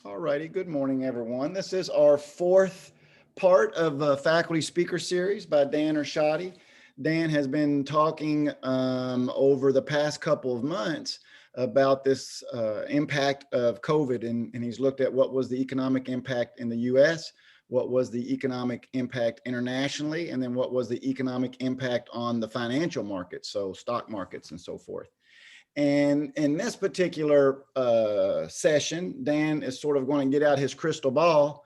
All righty. Good morning, everyone. This is our fourth part of a faculty speaker series by Dan Ershadi. Dan has been talking over the past couple of months about this impact of COVID, and he's looked at what was the economic impact in the U.S., what was the economic impact internationally, and then what was the economic impact on the financial markets, so stock markets and so forth. And in this particular session, Dan is sort of going to get out his crystal ball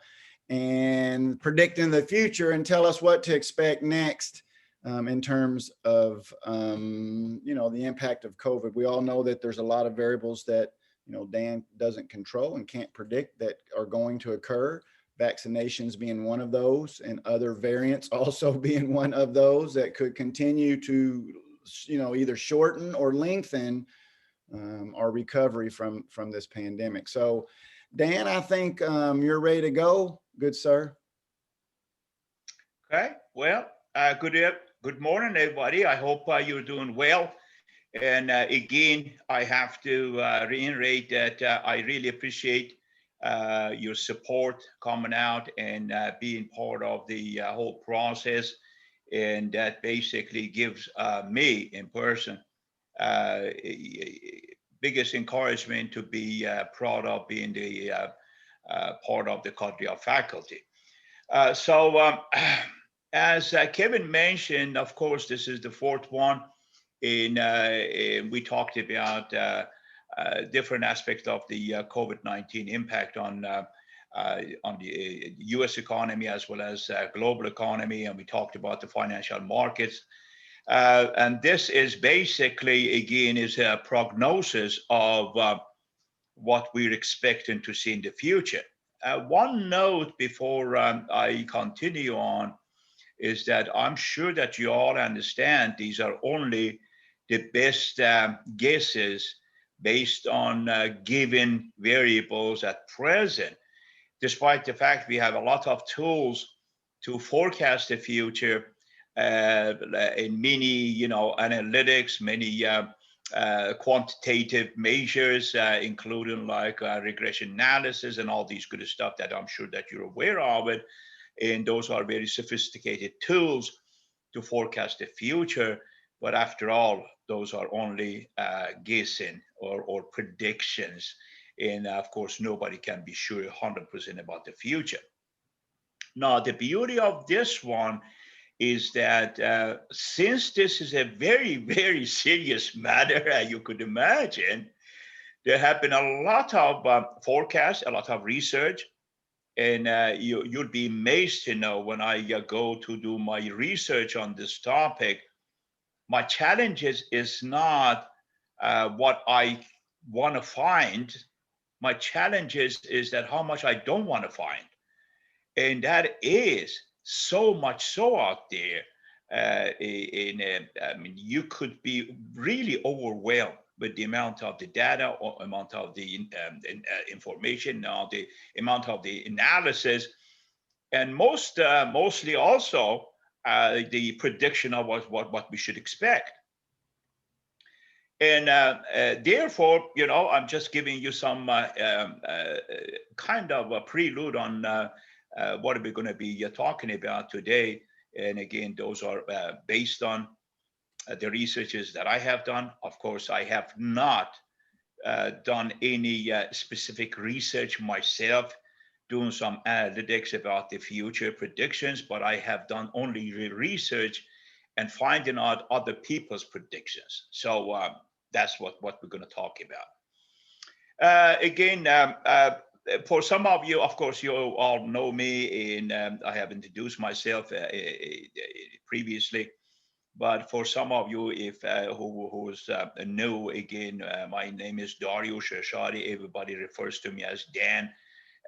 and predicting the future and tell us what to expect next in terms of, the impact of COVID. We all know that there's a lot of variables that, Dan doesn't control and can't predict that are going to occur. Vaccinations being one of those, and other variants also being one of those that could continue to either shorten or lengthen our recovery from this pandemic. So, Dan, I think you're ready to go. Good, sir. Okay. Well, good morning, everybody. I hope you're doing well. And again, I have to reiterate that I really appreciate your support coming out and being part of the whole process. And that basically gives me in person biggest encouragement to be proud of being the part of the cadre of faculty. As Kevin mentioned, of course, this is the fourth one. We talked about different aspects of the COVID-19 impact on the U.S. economy as well as global economy, and we talked about the financial markets. And this is basically, again, is a prognosis of what we're expecting to see in the future. One note before I continue on is that I'm sure that you all understand these are only the best guesses based on given variables at present, despite the fact we have a lot of tools to forecast the future in many, analytics, many quantitative measures, including like regression analysis and all these good stuff that I'm sure that you're aware of it. And those are very sophisticated tools to forecast the future. But after all, those are only guessing or predictions. And of course, nobody can be sure 100% about the future. Now, the beauty of this one is that since this is a very, very serious matter, as you could imagine, there have been a lot of forecasts, a lot of research, and you'll be amazed to know when I go to do my research on this topic, my challenge is not what I want to find. My challenge is that how much I don't want to find. And that is so much so out there. You could be really overwhelmed with the amount of the data or amount of the information, or the amount of the analysis, and mostly also the prediction of what we should expect. And therefore, I'm just giving you some kind of a prelude on what we're going to be talking about today. And again, those are based on the researches that I have done. Of course, I have not done any specific research myself, doing some analytics about the future predictions, but I have done only research and finding out other people's predictions. So that's what we're going to talk about. Again, for some of you, of course, you all know me, and I have introduced myself previously. But for some of you, if who's new, again, my name is Ershadi. Everybody refers to me as Dan.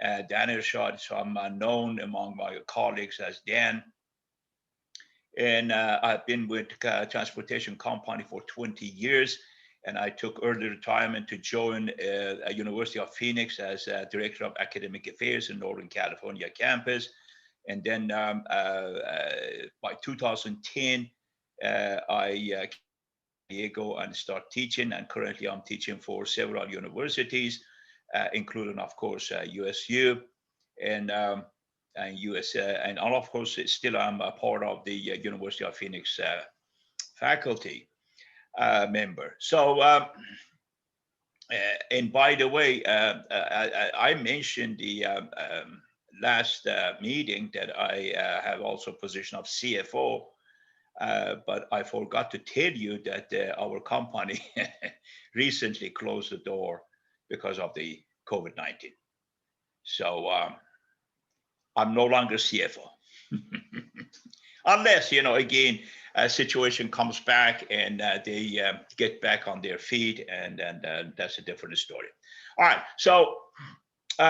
Dan Ershadi, so I'm known among my colleagues as Dan. And I've been with transportation company for 20 years. And I took early retirement to join University of Phoenix as Director of Academic Affairs in Northern California campus. And then by 2010, I Diego and start teaching. And currently I'm teaching for several universities. including, of course, USU and US, and of course, still I'm a part of the University of Phoenix faculty member. So, and by the way, I mentioned the last meeting that I have also position of CFO, but I forgot to tell you that our company recently closed the door because of the COVID-19. So I'm no longer CFO. Unless, again, a situation comes back and they get back on their feet, and that's a different story. All right, so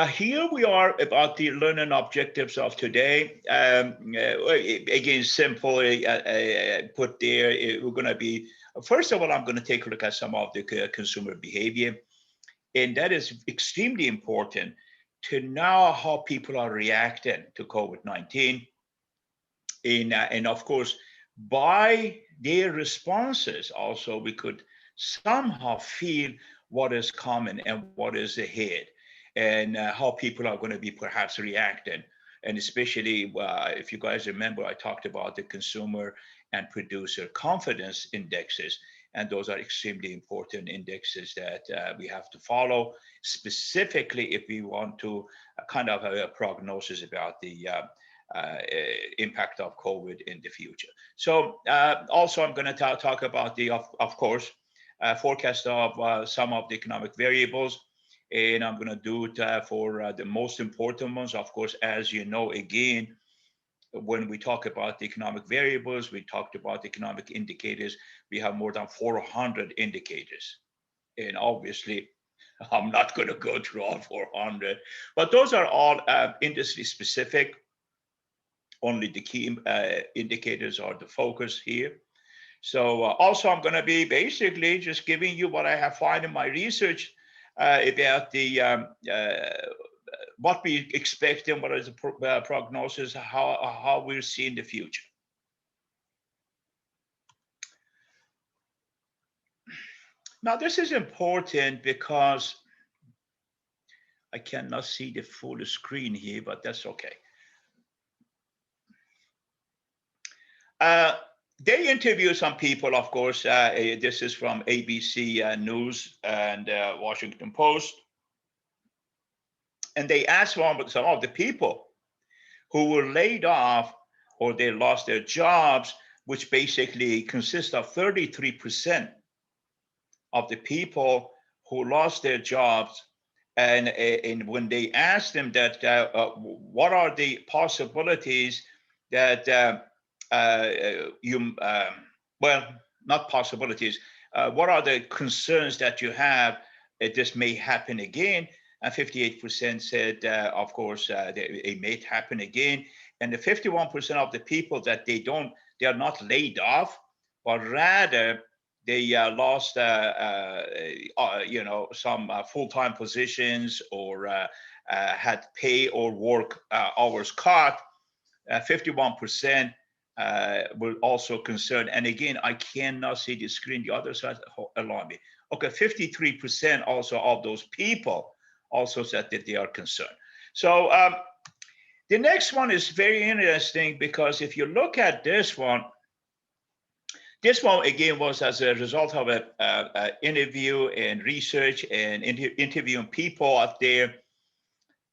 here we are about the learning objectives of today. Again, simply put there, we're going to be, first of all, I'm going to take a look at some of the consumer behavior. And that is extremely important to know how people are reacting to COVID-19. And of course, by their responses, also, we could somehow feel what is coming and what is ahead, and how people are going to be perhaps reacting. And especially if you guys remember, I talked about the consumer and producer confidence indexes. And those are extremely important indexes that we have to follow, specifically if we want to kind of have a prognosis about the impact of COVID in the future. So also I'm going to talk about the, of course, forecast of some of the economic variables. And I'm going to do it for the most important ones. Of course, as you know, again, when we talk about the economic variables, we talked about economic indicators. We have more than 400 indicators. And obviously, I'm not going to go through all 400, but those are all industry specific. Only the key indicators are the focus here. So also, I'm going to be basically just giving you what I have found in my research about the what we expect and what is the prognosis, how we'll see in the future. Now, this is important because I cannot see the full screen here, but that's okay. They interview some people, of course. This is from ABC News and Washington Post. And they asked some of the people who were laid off or they lost their jobs, which basically consists of 33% of the people who lost their jobs. And when they asked them that, what are the possibilities that well, not possibilities, what are the concerns that you have that this may happen again? And 58% said, of course, it may happen again. And the 51% of the people that they are not laid off, but rather they lost, some full-time positions or had pay or work hours cut. 51% were also concerned. And again, I cannot see the screen. The other side, allow me. Okay, 53% also of those people also said that they are concerned. So the next one is very interesting because if you look at this one again was as a result of an interview and research and interviewing people out there.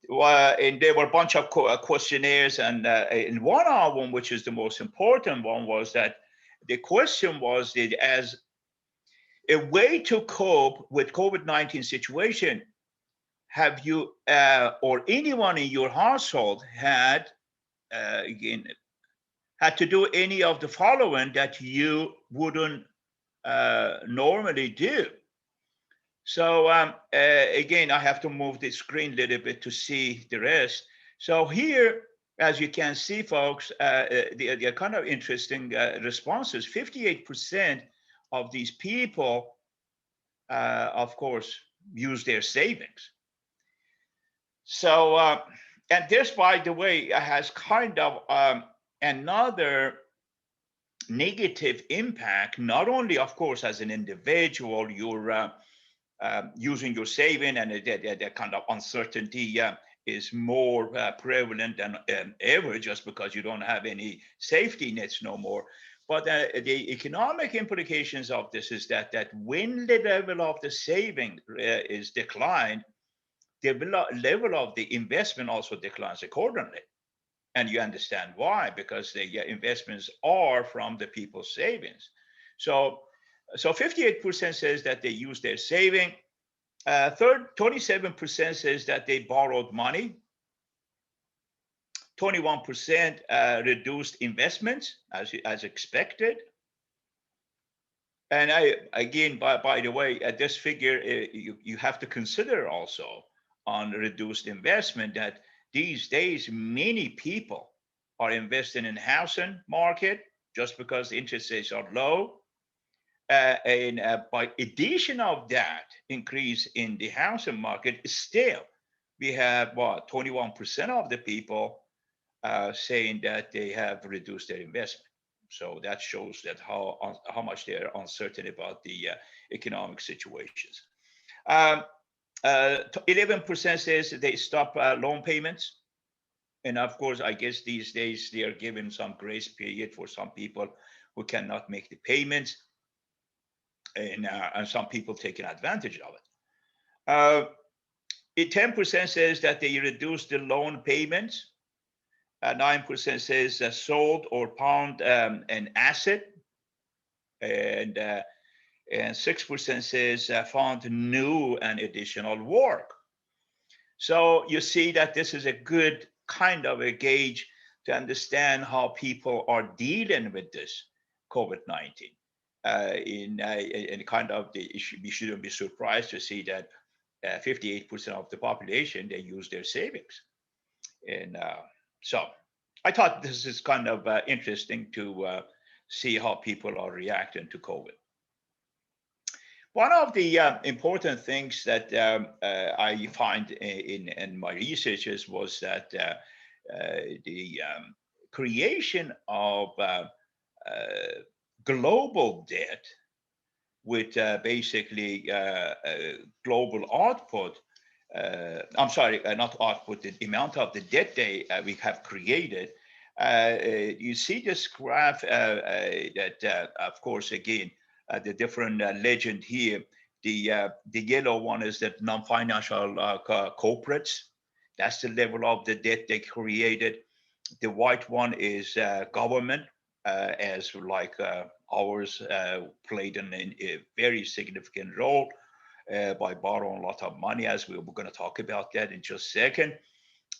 And there were a bunch of questionnaires, and one of them, which is the most important one, was that the question was that as a way to cope with COVID-19 situation, have you or anyone in your household had to do any of the following that you wouldn't normally do? So again, I have to move the screen a little bit to see the rest. So here, as you can see, folks, they're kind of interesting responses. 58% of these people, of course, use their savings. So, and this, by the way, has kind of another negative impact, not only, of course, as an individual, you're using your saving, and that kind of uncertainty is more prevalent than ever, just because you don't have any safety nets no more. But the economic implications of this is that when the level of the saving is declined, the level of the investment also declines accordingly. And you understand why, because the investments are from the people's savings. So 58% says that they use their saving. 27% says that they borrowed money. 21% reduced investments as expected. And again, by the way, at this figure, you have to consider also on reduced investment that these days many people are investing in housing market just because the interest rates are low. And by addition of that increase in the housing market, still we have 21% of the people saying that they have reduced their investment. So that shows that how much they're uncertain about the economic situations. 11% says they stop loan payments. And of course, I guess these days they are given some grace period for some people who cannot make the payments, and some people taking advantage of it. 10% says that they reduce the loan payments. 9% says sold or pawned an asset, and 6% says found new and additional work. So you see that this is a good kind of a gauge to understand how people are dealing with this COVID-19. In kind of we shouldn't be surprised to see that 58% of the population, they use their savings. And so I thought this is kind of interesting to see how people are reacting to COVID. One of the important things that I find in my researches was that the creation of global debt with basically global output. I'm sorry, not output, the amount of the debt we have created. You see this graph that, of course, again, the different legend here. The yellow one is that non-financial corporates. That's the level of the debt they created. The white one is government, as like ours played a very significant role by borrowing a lot of money, as we're going to talk about that in just a second.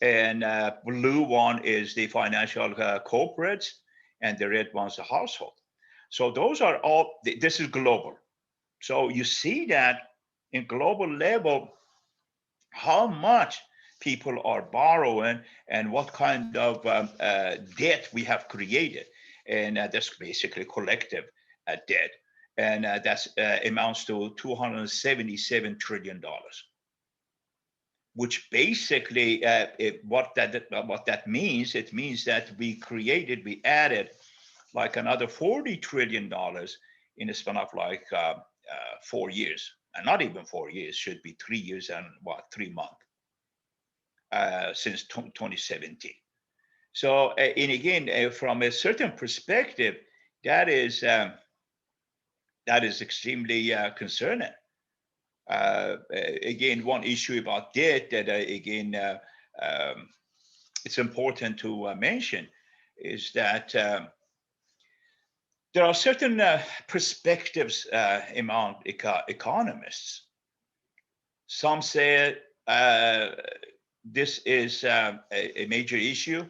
And blue one is the financial corporates, and the red one's the household. So those are all, this is global. So you see that in global level, how much people are borrowing and what kind of debt we have created. And that's basically collective debt. And that amounts to $277 trillion. Which basically, what that means, it means that we added like another $40 trillion in a span of like 4 years, and not even 4 years, should be 3 years and 3 months since 2017. So, and again, from a certain perspective, that is extremely concerning. Again, one issue about debt that it's important to mention is that there are certain perspectives among economists. Some say this is a major issue.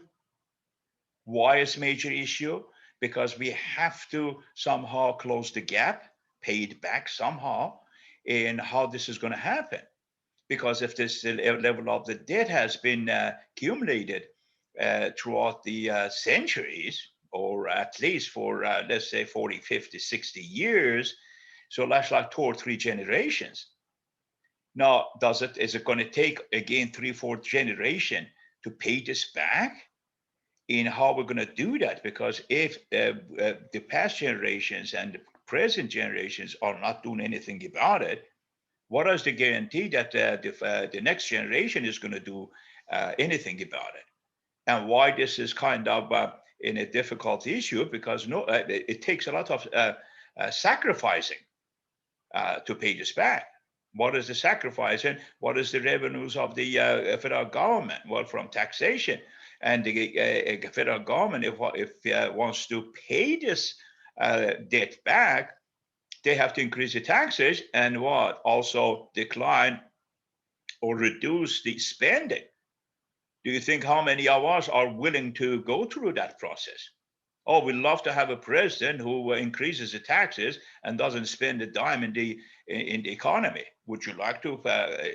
Why is major issue? Because we have to somehow close the gap, pay it back somehow, and how this is going to happen. Because if this level of the debt has been accumulated throughout the centuries, or at least for, let's say, 40, 50, 60 years, so that's like 2 or 3 generations. Now, is it going to take, again, 3, 4 generation to pay this back? In how we're going to do that? Because if the past generations and the present generations are not doing anything about it, What is the guarantee that the next generation is going to do anything about it? And why this is kind of in a difficult issue, because it takes a lot of sacrificing to pay this back. What is the sacrifice and what is the revenues of the federal government? Well, from taxation. And the federal government, if wants to pay this debt back, they have to increase the taxes and what? Also decline or reduce the spending. Do you think how many of us are willing to go through that process? Oh, we'd love to have a president who increases the taxes and doesn't spend a dime in the economy. Would you like to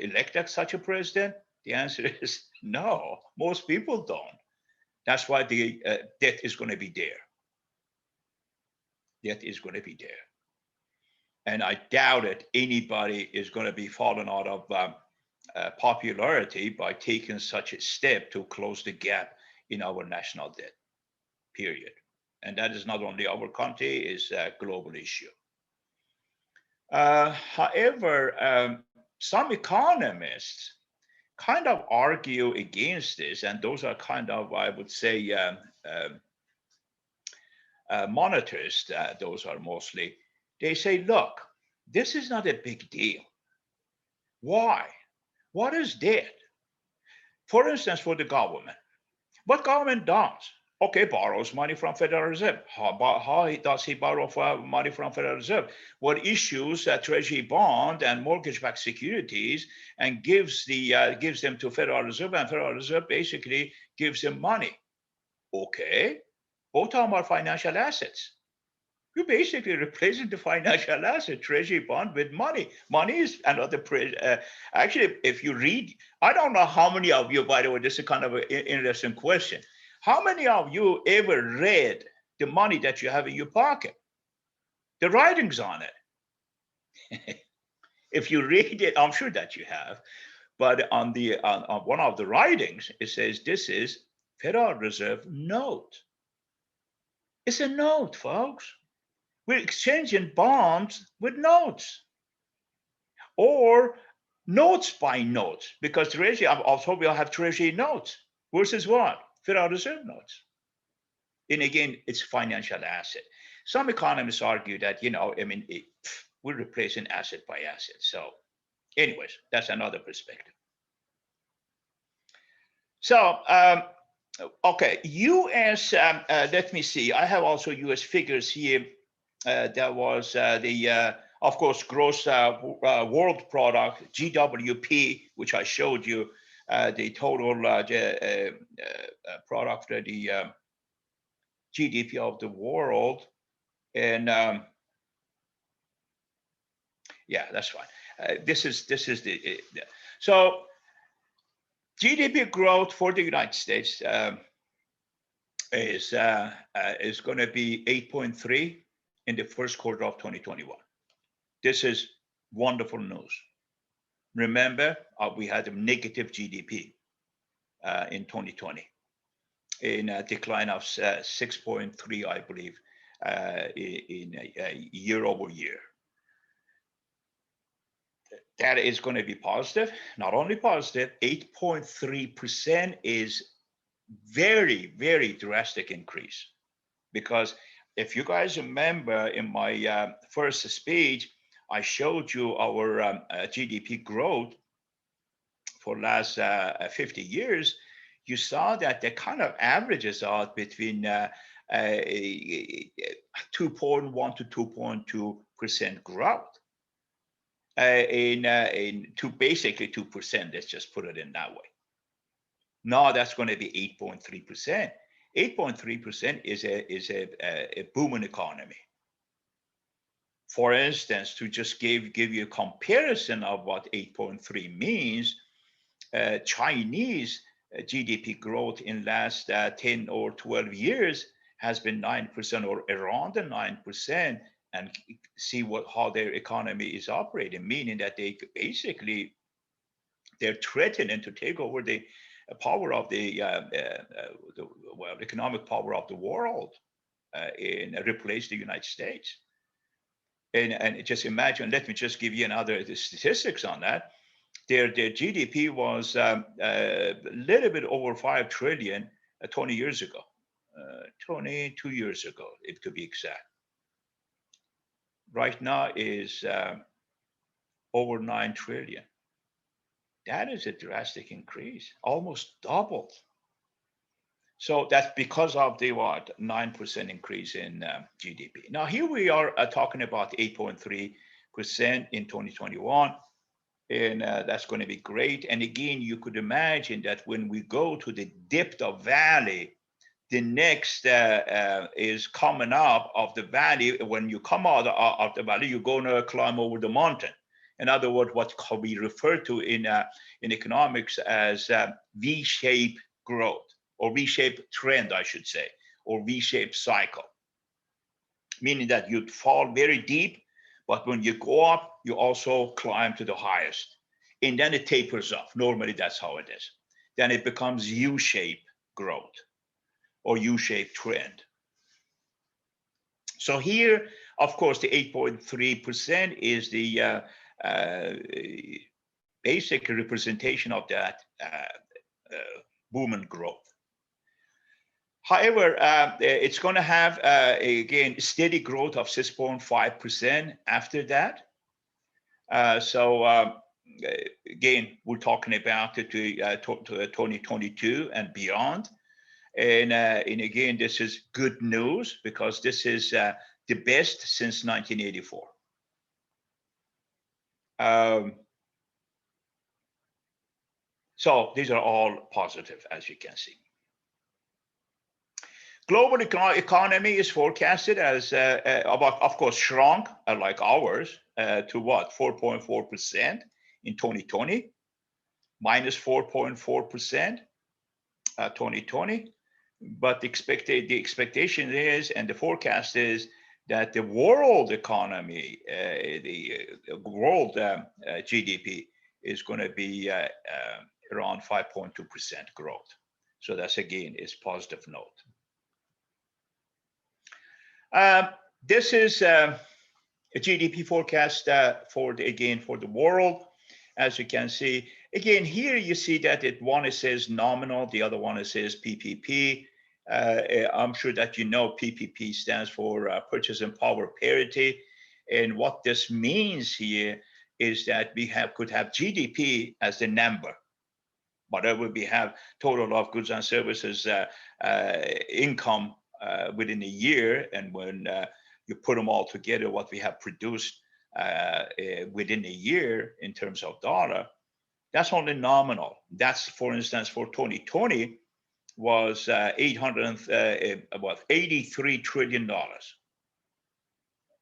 elect such a president? The answer is no. Most people don't. That's why the debt is going to be there. Debt is going to be there. And I doubt it anybody is going to be falling out of popularity by taking such a step to close the gap in our national debt, period. And that is not only our country, it's a global issue. However, some economists kind of argue against this, and those are kind of, I would say, monetarists, those are mostly. They say, look, this is not a big deal. Why? What is debt? For instance, for the government, what government does? Okay, borrows money from Federal Reserve. How does he borrow money from Federal Reserve? What issues a treasury bond and mortgage-backed securities and gives them to Federal Reserve, and Federal Reserve basically gives them money. Okay, both of them are financial assets. You're basically replacing the financial asset, treasury bond, with money. Money is another, actually, if you read, I don't know how many of you, by the way, this is kind of an interesting question. How many of you ever read the money that you have in your pocket? The writings on it. If you read it, I'm sure that you have, but on one of the writings, it says this is Federal Reserve note. It's a note, folks. We're exchanging bonds with notes, or notes by notes, because Treasury, also we'll have Treasury notes versus what? Federal Reserve notes. And again, it's financial asset. Some economists argue that, we're replacing asset by asset. So anyways, that's another perspective. So, okay, US, let me see. I have also US figures here. That was of course, gross world product, GWP, which I showed you, the total product, the GDP of the world. And yeah, that's fine. This is the so GDP growth for the United States is going to be 8.3 in the first quarter of 2021. This is wonderful news. Remember, we had a negative GDP in 2020, in a decline of 6.3, I believe, in year over year. That is going to be positive. Not only positive, 8.3% is very, very drastic increase. Because if you guys remember, in my first speech, I showed you our GDP growth for last 50 years. You saw that the kind of averages out between 2.1 to 2.2% growth. To basically 2%, let's just put it in that way. Now that's going to be 8.3%. 8.3% is a booming economy. For instance, to just give you a comparison of what 8.3 means, Chinese GDP growth in last 10 or 12 years has been 9% or around the 9%, and see how their economy is operating, meaning that they're threatening to take over the power of the economic power of the world and replace the United States. And just imagine, let me just give you another statistics on that. Their GDP was a little bit over 5 trillion 20 years ago, 22 years ago, it could be exact. Right now is over 9 trillion. That is a drastic increase, almost doubled. So that's because of the 9% increase in GDP. Now here we are talking about 8.3% in 2021, and that's going to be great. And again, you could imagine that when we go to the depth of valley, the next is coming up of the valley. When you come out of the valley, you're going to climb over the mountain. In other words, what we refer to in economics as V-shaped growth, or V-shaped trend, I should say, or V-shaped cycle, meaning that you'd fall very deep, but when you go up, you also climb to the highest. And then it tapers off. Normally, that's how it is. Then it becomes U-shaped growth or U-shaped trend. So here, of course, the 8.3% is the basic representation of that boom and growth. However, it's going to have, again, steady growth of 6.5% after that. So again, we're talking about it to 2022 and beyond. And again, this is good news because this is the best since 1984. So these are all positive, as you can see. Global economy is forecasted as about, of course, shrunk like ours to what, 4.4% in 2020, minus 4.4% 2020. But the expectation is, and the forecast is, that the world economy, the world GDP is going to be around 5.2% growth. So that's, again, is positive note. This is a GDP forecast for the world. As you can see, again, here you see that one it says nominal, the other one it says PPP. I'm sure that you know PPP stands for purchasing power parity. And what this means here is that we could have GDP as the number. Whatever we have, total of goods and services income within a year, and when you put them all together, what we have produced within a year in terms of dollar, that's only nominal. That's, for instance, for 2020 was $83 trillion,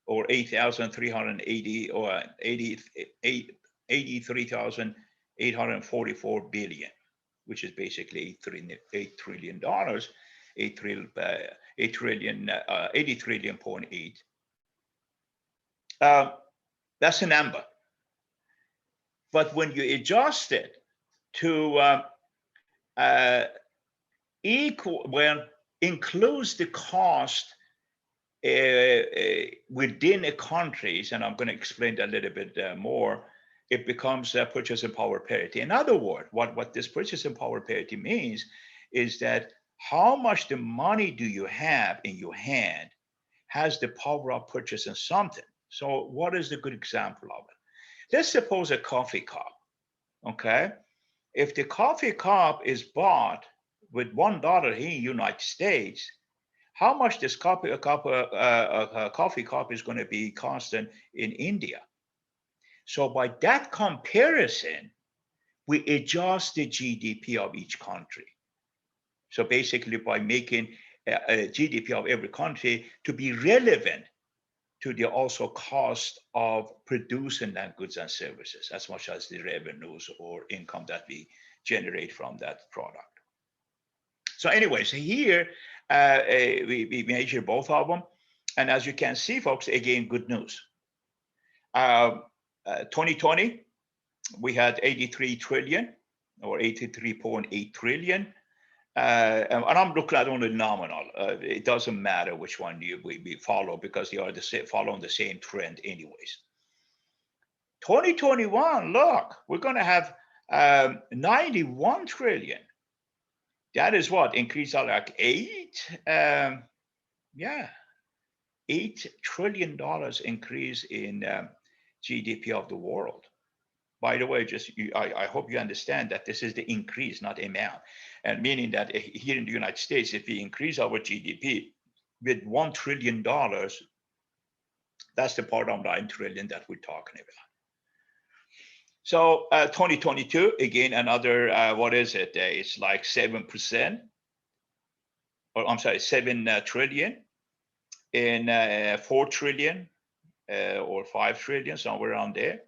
or 8,380 or 83,844 billion, which is basically $8 trillion. 80 trillion point 8. That's a number. But when you adjust it to includes the cost within the countries, and I'm going to explain that a little bit more, it becomes purchasing power parity. In other words, what this purchasing power parity means is that how much the money do you have in your hand has the power of purchasing something. So what is the good example of it? Let's suppose a coffee cup, okay? If the coffee cup is bought with $1 here in the United States, how much this coffee cup is going to be costing in India? So by that comparison, we adjust the GDP of each country. So basically, by making a GDP of every country to be relevant to the also cost of producing that goods and services, as much as the revenues or income that we generate from that product. So anyways, here we measure both of them. And as you can see, folks, again, good news. 2020, we had 83 trillion or 83.8 trillion. and I'm looking at only nominal. It doesn't matter which one we follow because they are following the same trend anyways. 2021, look, we're going to have 91 trillion. That is what increase of like $8 trillion increase in GDP of the world. By the way, I hope you understand that this is the increase, not amount, and meaning that here in the United States, if we increase our GDP with $1 trillion, that's the part of 9 trillion that we're talking about. So 2022, again, another, what is it? It's like 7%, or I'm sorry, 7 trillion, in 4 trillion or 5 trillion, somewhere around there,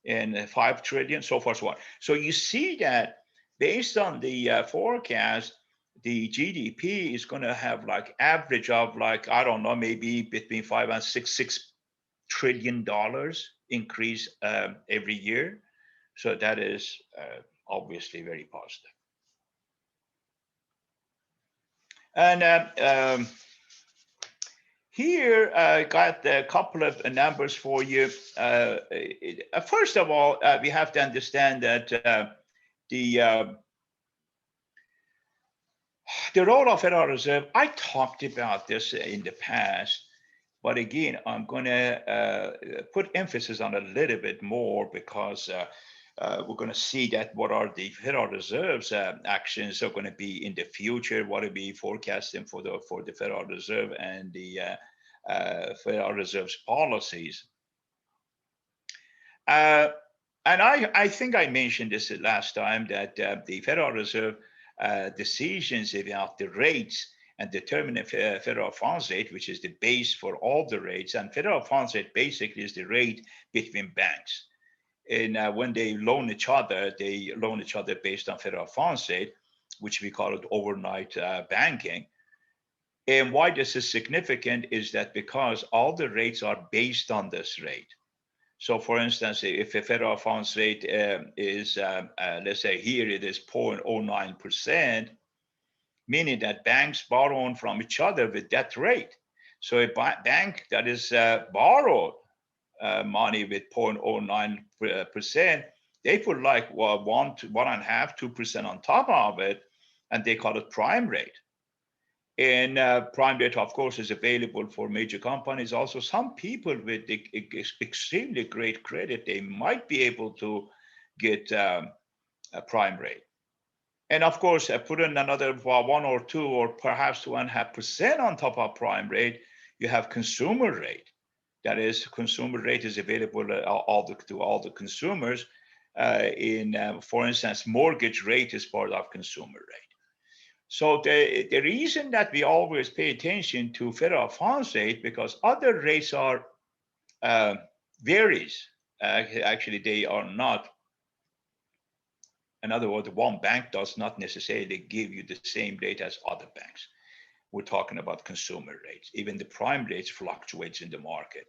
and 5 trillion, so far, so on. So you see that based on the forecast, the GDP is going to have like average of like, I don't know, maybe between $5 and $6 trillion increase every year. So that is obviously very positive. And here I got a couple of numbers for you. First of all, we have to understand that the role of Federal Reserve, I talked about this in the past, but again, I'm going to put emphasis on a little bit more because we're going to see that what are the Federal Reserve's actions are going to be in the future, what are we forecasting for the Federal Reserve and the Federal Reserve's policies. And I think I mentioned this last time that the Federal Reserve decisions about the rates and determining federal funds rate, which is the base for all the rates, and federal funds rate basically is the rate between banks. And when they loan each other based on federal funds rate, which we call it overnight banking. And why this is significant is that because all the rates are based on this rate. So for instance, if a federal funds rate is, let's say here it is 0.09%, meaning that banks borrow from each other with that rate. So a bank that is borrowed money with 0.09%, they put like 1 to 1.5%, 2% on top of it, and they call it prime rate. And prime rate, of course, is available for major companies. Also, some people with extremely great credit, they might be able to get a prime rate. And of course, put in another 1 or 2 or perhaps 2.5% on top of prime rate, you have consumer rate. That is, consumer rate is available to all the consumers. For instance, mortgage rate is part of consumer rate. So the reason that we always pay attention to federal funds rate, because other rates are varies. Actually, they are not. In other words, one bank does not necessarily give you the same rate as other banks. We're talking about consumer rates. Even the prime rates fluctuates in the market.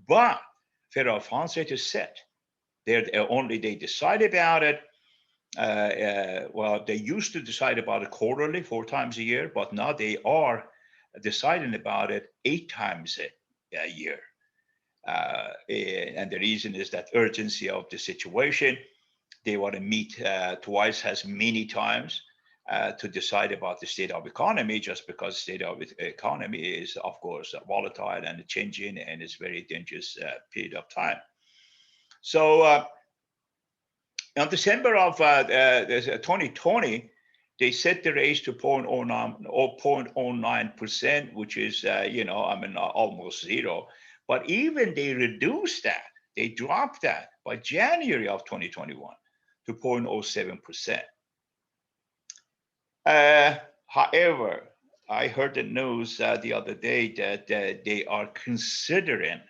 But federal funds rate is set. They decide about it. Well, they used to decide about it quarterly, 4 times a year, but now they are deciding about it 8 times a year. And the reason is that urgency of the situation. They want to meet twice as many times to decide about the state of economy, just because the state of economy is, of course, volatile and changing, and it's very dangerous period of time. So in December of 2020, they set the rates to 0.09%, which is, almost zero. But even they reduced that, they dropped that by January of 2021 to 0.07%. However, I heard the news the other day that they are considering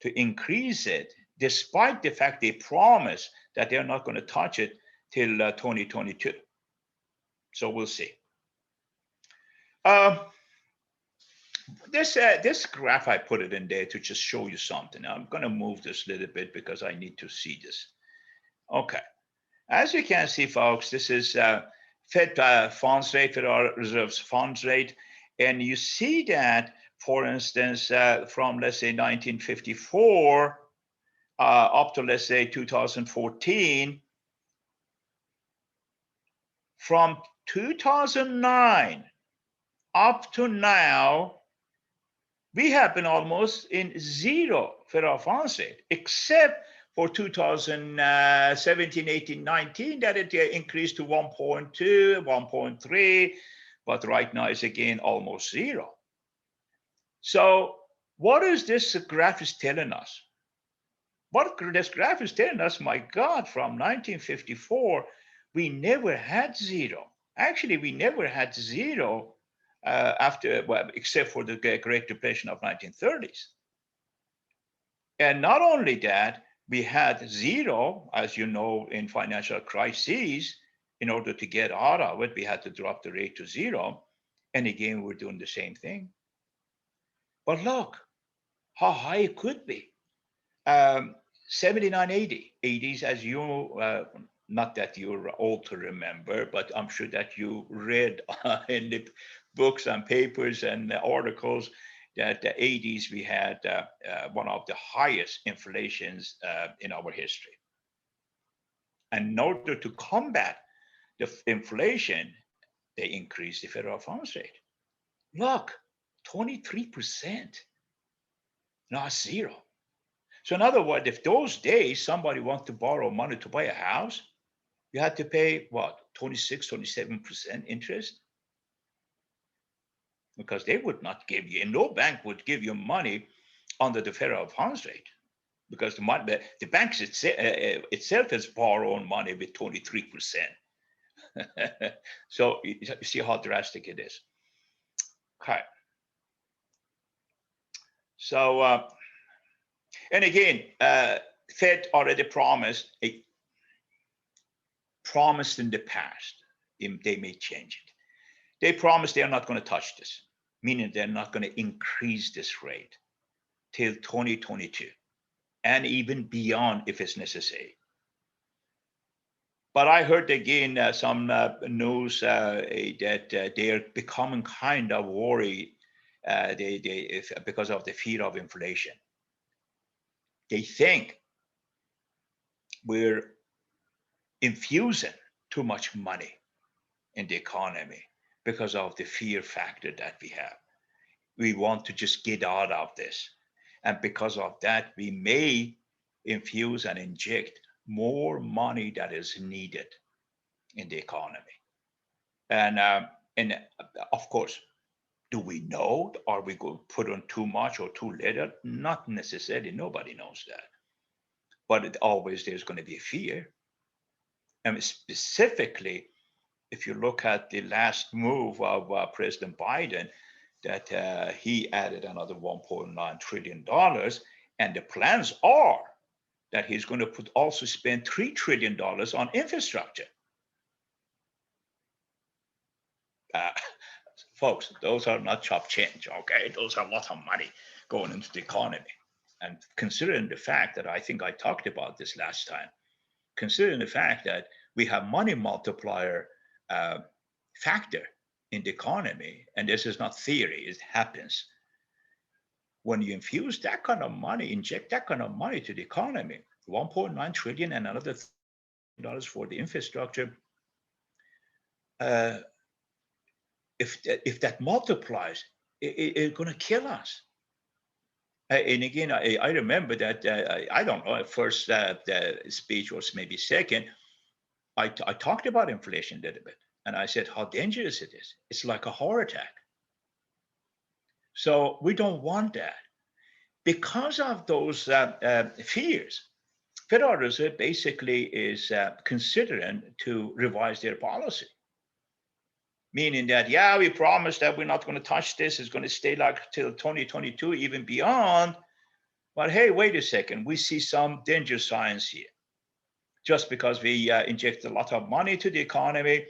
to increase it, despite the fact they promised that they're not going to touch it till 2022. So we'll see. This graph, I put it in there to just show you something. Now, I'm going to move this a little bit because I need to see this. Okay. As you can see, folks, this is Fed funds rate, Federal Reserve's funds rate. And you see that, for instance, from, let's say, 1954 up to, let's say, 2014, from 2009 up to now, we have been almost in zero federal funds rate, except for 2017, 18, 19, that it increased to 1.2, 1.3, but right now it's again almost zero. So what is this graph is telling us? What this graph is telling us, my God, from 1954, we never had zero. Actually, we never had zero after, well, except for the Great Depression of 1930s. And not only that, we had zero, as you know, in financial crises. In order to get out of it, we had to drop the rate to zero. And again, we're doing the same thing. But look how high it could be. 79, 80. 80s, as you, not that you're old to remember, but I'm sure that you read in the books and papers and articles that the 80s we had one of the highest inflations in our history. And in order to combat the inflation, they increased the federal funds rate. Look, 23%, not zero. So in other words, if those days somebody wants to borrow money to buy a house, you had to pay what, 26, 27% interest? Because they would not give you, and no bank would give you money under the federal funds rate, because the banks itself is borrowing money with 23%. So you see how drastic it is. Okay. So, and again, Fed already promised in the past. They may change it. They promised they are not going to touch this, meaning they're not going to increase this rate till 2022, and even beyond if it's necessary. But I heard again some news that they are becoming kind of worried because of the fear of inflation. They think we're infusing too much money in the economy because of the fear factor that we have. We want to just get out of this. And because of that, we may infuse and inject more money that is needed in the economy. And of course, do we know? Are we going to put on too much or too little? Not necessarily. Nobody knows that. But always there's going to be a fear. And specifically, if you look at the last move of President Biden, that he added another $1.9 trillion, and the plans are that he's going to also spend $3 trillion on infrastructure. Folks, those are not chop change, okay? Those are a lot of money going into the economy. And considering the fact that I think I talked about this last time, considering the fact that we have money multiplier factor in the economy, and this is not theory, it happens. When you infuse that kind of money, inject that kind of money to the economy, 1.9 trillion and another $3 for the infrastructure, if that multiplies, it's going to kill us. And again, I remember that, I don't know, at first the speech was maybe second, I talked about inflation a little bit. And I said how dangerous it is. It's like a heart attack. So we don't want that. Because of those fears, Federal Reserve basically is considering to revise their policy. Meaning that, yeah, we promised that we're not going to touch this. It's going to stay like till 2022, even beyond. But hey, wait a second. We see some danger signs here. Just because we inject a lot of money to the economy,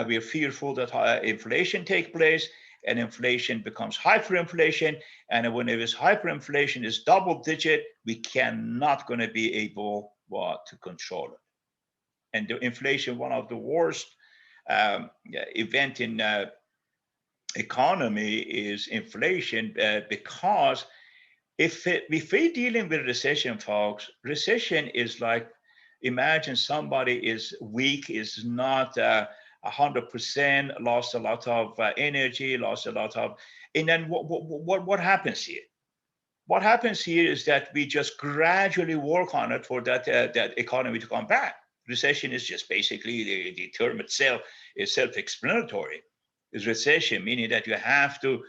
we are fearful that inflation takes place, and inflation becomes hyperinflation. And when it is hyperinflation is double digit, we cannot going to be able to control it. And the inflation, one of the worst event in economy is inflation, because if we're dealing with recession, folks, recession is like, imagine somebody is weak, is not 100%, lost a lot of energy, lost a lot of, and then what happens here? What happens here is that we just gradually work on it for that economy to come back. Recession is just basically the term itself is self-explanatory. Is recession, meaning that you have to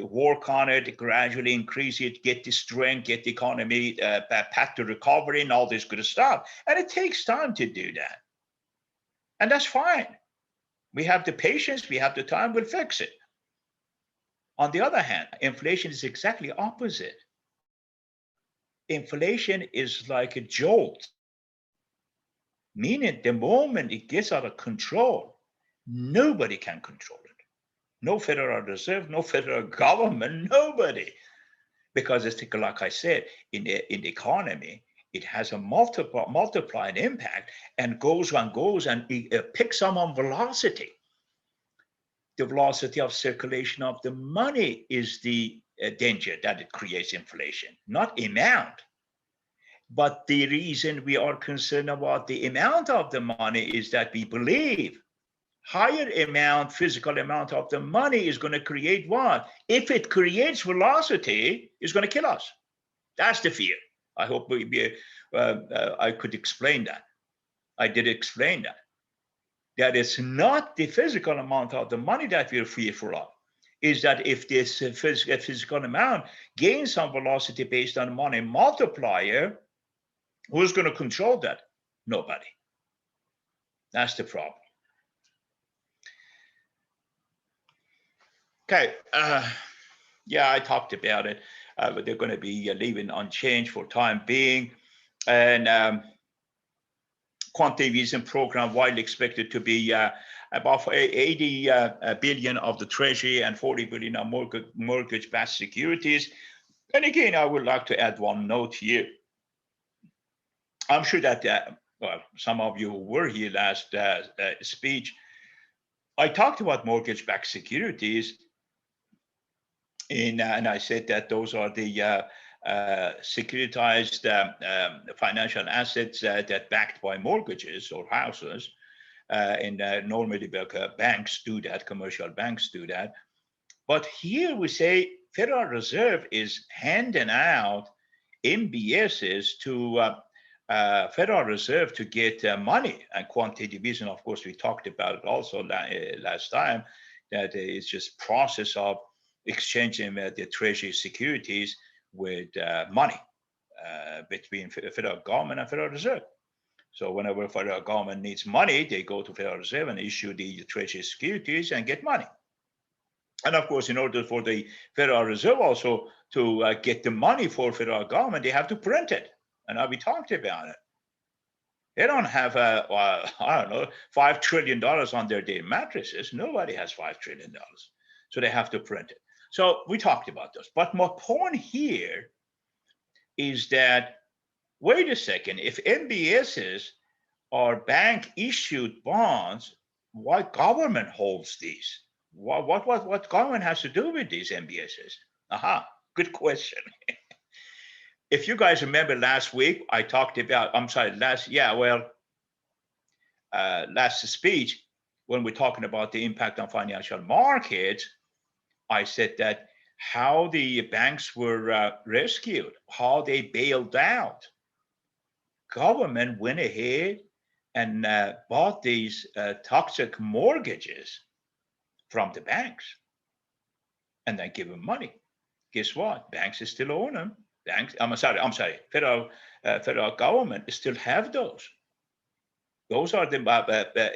work on it, gradually increase it, get the strength, get the economy path to recovery, and all this good stuff. And it takes time to do that. And that's fine. We have the patience, we have the time, we'll fix it. On the other hand, inflation is exactly opposite. Inflation is like a jolt, meaning the moment it gets out of control, nobody can control it. No Federal Reserve, no federal government, nobody. Because it's like I said, in the economy, it has a multiplying impact and goes and it picks up on velocity. The velocity of circulation of the money is the danger that it creates inflation, not amount. But the reason we are concerned about the amount of the money is that we believe higher amount, physical amount of the money is going to create what? If it creates velocity, it's going to kill us. That's the fear. I hope I could explain that. I did explain that. That it's not the physical amount of the money that we're fearful of. Is that if this physical amount gains some velocity based on money multiplier, who's going to control that? Nobody. That's the problem. Okay, yeah, I talked about it, but they're going to be leaving unchanged for time being. And quantitative easing program widely expected to be about 80 billion of the Treasury and 40 billion of mortgage-backed securities. And again, I would like to add one note here. I'm sure that, well, some of you who were here last speech, I talked about mortgage-backed securities. And I said that those are the securitized financial assets that backed by mortgages or houses. And normally banks do that, commercial banks do that. But here we say Federal Reserve is handing out MBSs to Federal Reserve to get money and quantitative easing. Of course, we talked about it also last time, that it's just process of exchanging the Treasury securities with money between federal government and Federal Reserve. So whenever federal government needs money, they go to Federal Reserve and issue the Treasury securities and get money. And of course, in order for the Federal Reserve also to get the money for federal government, they have to print it. And we talked about it. They don't have, I don't know, $5 trillion under their mattresses. Nobody has $5 trillion. So they have to print it. So we talked about those. But my point here is that, wait a second, if MBSs are bank issued bonds, why government holds these? What government has to do with these MBSs? Aha, good question. If you guys remember last week, I talked about, last speech, when we're talking about the impact on financial markets, I said that how the banks were rescued, how they bailed out. Government went ahead and bought these toxic mortgages from the banks and then give them money. Guess what? Banks still own them. Federal government still have those. Those are the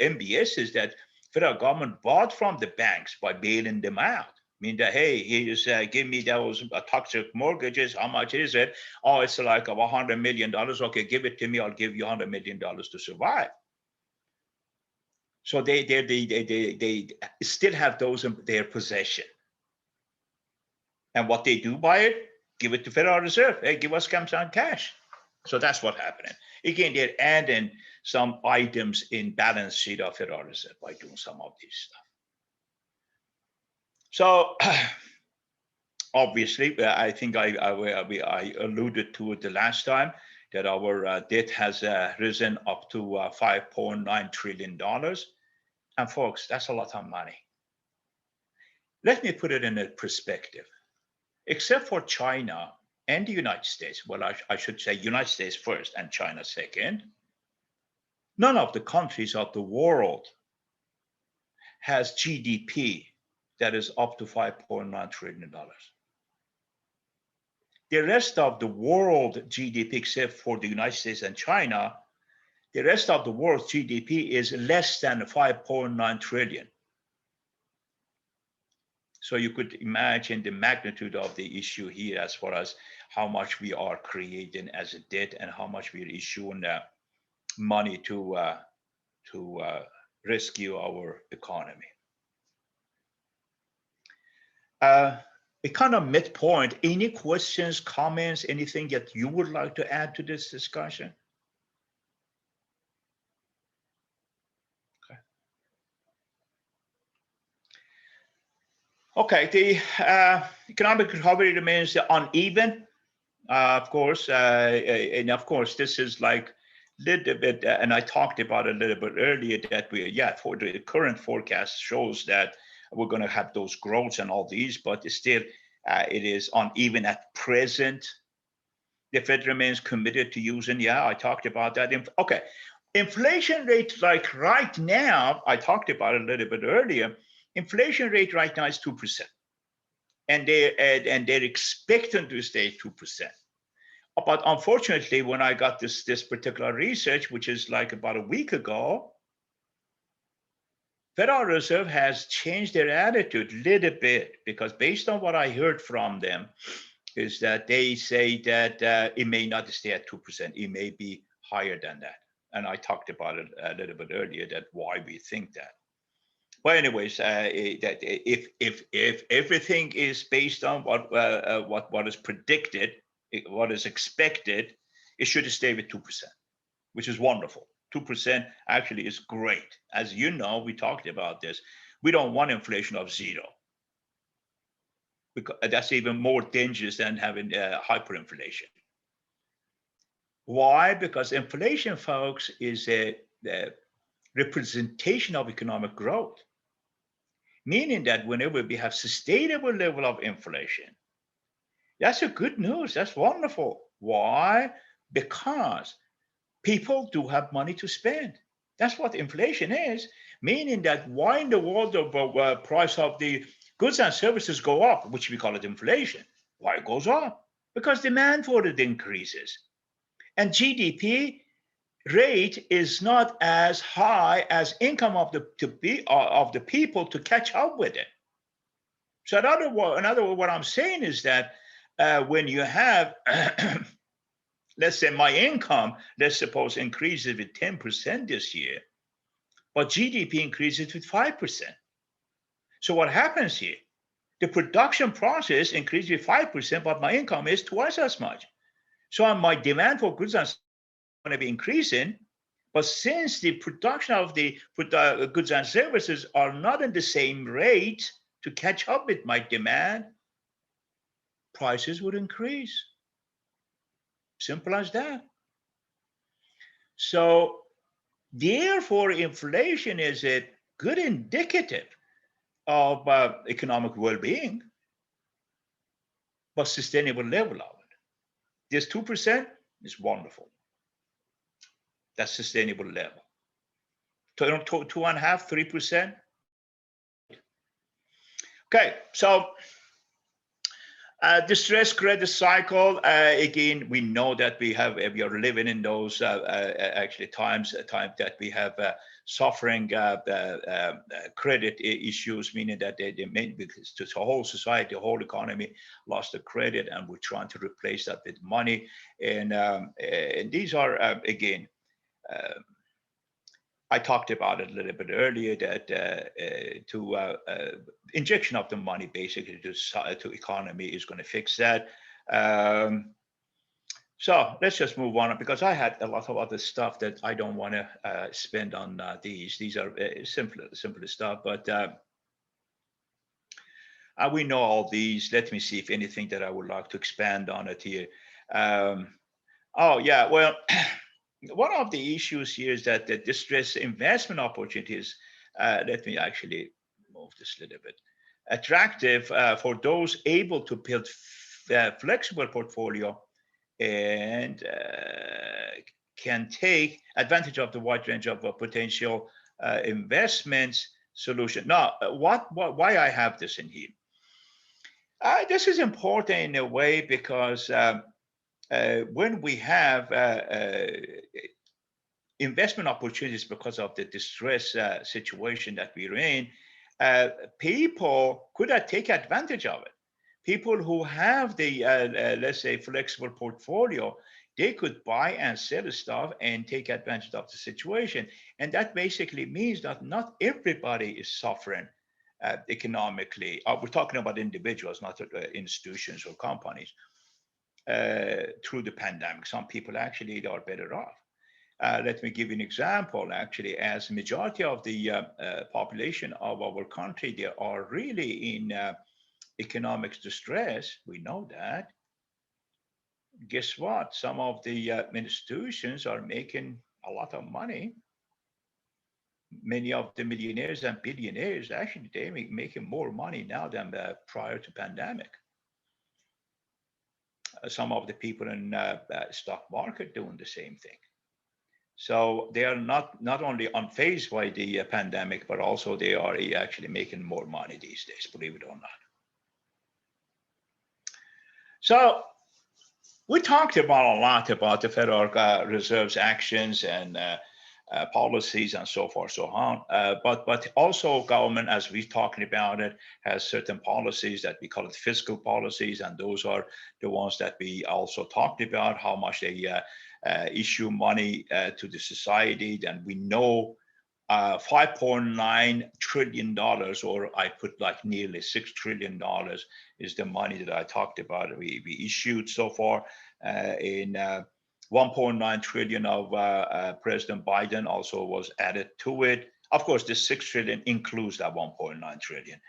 MBSs that federal government bought from the banks by bailing them out. I mean that, hey, here's give me those toxic mortgages. How much is it? Oh, it's like $100 million. Okay, give it to me. I'll give you $100 million to survive. So they still have those in their possession. And what they do by it, give it to Federal Reserve. Hey, give us some cash. So that's what happened. Again, they're adding some items in balance sheet of Federal Reserve by doing some of this stuff. So obviously, I think I alluded to it the last time that our debt has risen up to $5.9 trillion. And folks, that's a lot of money. Let me put it in a perspective. Except for China and the United States, well, I should say United States first and China second, none of the countries of the world has GDP that is up to $5.9 trillion. The rest of the world GDP, except for the United States and China, the rest of the world's GDP is less than 5.9 trillion. So you could imagine the magnitude of the issue here as far as how much we are creating as a debt and how much we are issuing money to rescue our economy. A kind of midpoint, any questions, comments, anything that you would like to add to this discussion? Okay, the economic recovery remains uneven, of course, and of course, this is like a little bit, and I talked about it a little bit earlier that for the current forecast shows that we're going to have those growths and all these, but still, it is uneven at present. The Fed remains committed to using, I talked about that. Okay, inflation rate like right now, I talked about it a little bit earlier. Inflation rate right now is 2%, and they're expecting to stay 2%. But unfortunately, when I got this particular research, which is like about a week ago, Federal Reserve has changed their attitude a little bit, because based on what I heard from them, is that they say that it may not stay at 2%, it may be higher than that. And I talked about it a little bit earlier, that why we think that. Well, anyways, that if everything is based on what is predicted, what is expected, it should stay with 2%, which is wonderful. 2% actually is great. As you know, we talked about this. We don't want inflation of 0, because that's even more dangerous than having hyperinflation. Why? Because inflation, folks, is a representation of economic growth. Meaning that whenever we have sustainable level of inflation, that's a good news. That's wonderful. Why? Because people do have money to spend. That's what inflation is. Meaning that why in the world of price of the goods and services go up, which we call it inflation? Why it goes up? Because demand for it increases. And GDP rate is not as high as income of the people to catch up with it. So in other words, what I'm saying is that when you have, let's say my income, let's suppose increases with 10% this year, but GDP increases with 5%. So what happens here? The production process increases with 5%, but my income is twice as much. So my demand for goods and going to be increasing, but since the production of the goods and services are not in the same rate to catch up with my demand, prices would increase. Simple as that. So therefore, inflation is a good indicative of economic well-being, but sustainable level of it. This 2% is wonderful. That's sustainable level. 2.5%, 3%. Okay, so distress credit cycle. Again, we know that we are living in those actually times that we have suffering credit issues, meaning that because the whole society, the whole economy lost the credit, and we're trying to replace that with money. And these are again. I talked about it a little bit earlier that injection of the money basically to economy is going to fix that. So let's just move on because I had a lot of other stuff that I don't want to spend on these. These are simpler stuff, but we know all these. Let me see if anything that I would like to expand on it here. Oh yeah, well, one of the issues here is that the distressed investment opportunities. Let me actually move this a little bit. Attractive for those able to build flexible portfolio and can take advantage of the wide range of potential investments solution. Now, why I have this in here? This is important in a way because when we have investment opportunities because of the distress situation that we're in, people could take advantage of it. People who have the, let's say, flexible portfolio, they could buy and sell stuff and take advantage of the situation. And that basically means that not everybody is suffering economically. We're talking about individuals, not institutions or companies. Through the pandemic, some people actually are better off. Let me give you an example. Actually, as majority of the population of our country, they are really in economic distress. We know that. Guess what? Some of the institutions are making a lot of money. Many of the millionaires and billionaires actually they making more money now than prior to pandemic. Some of the people in stock market doing the same thing. So they are not only unfazed by the pandemic, but also they are actually making more money these days, believe it or not. So we talked about a lot about the Federal Reserve's actions and policies and so forth, so on. But also government, as we're talking about it, has certain policies that we call it fiscal policies, and those are the ones that we also talked about, how much they issue money to the society. Then we know $5.9 trillion, or I put like nearly $6 trillion is the money that I talked about. We issued so far in 1.9 trillion of President Biden also was added to it. Of course, this 6 trillion includes that 1.9 trillion.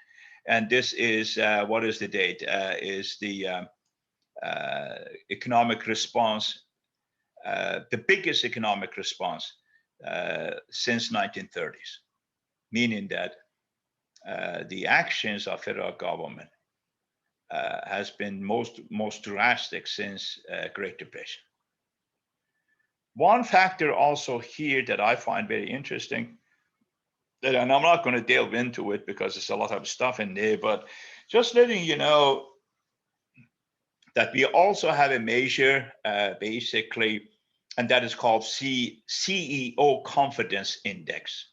And this is, what is the date? Is the economic response, the biggest economic response since 1930s, meaning that the actions of federal government has been most drastic since Great Depression. One factor also here that I find very interesting, and I'm not going to delve into it because there's a lot of stuff in there, but just letting you know that we also have a measure basically, and that is called CEO Confidence Index.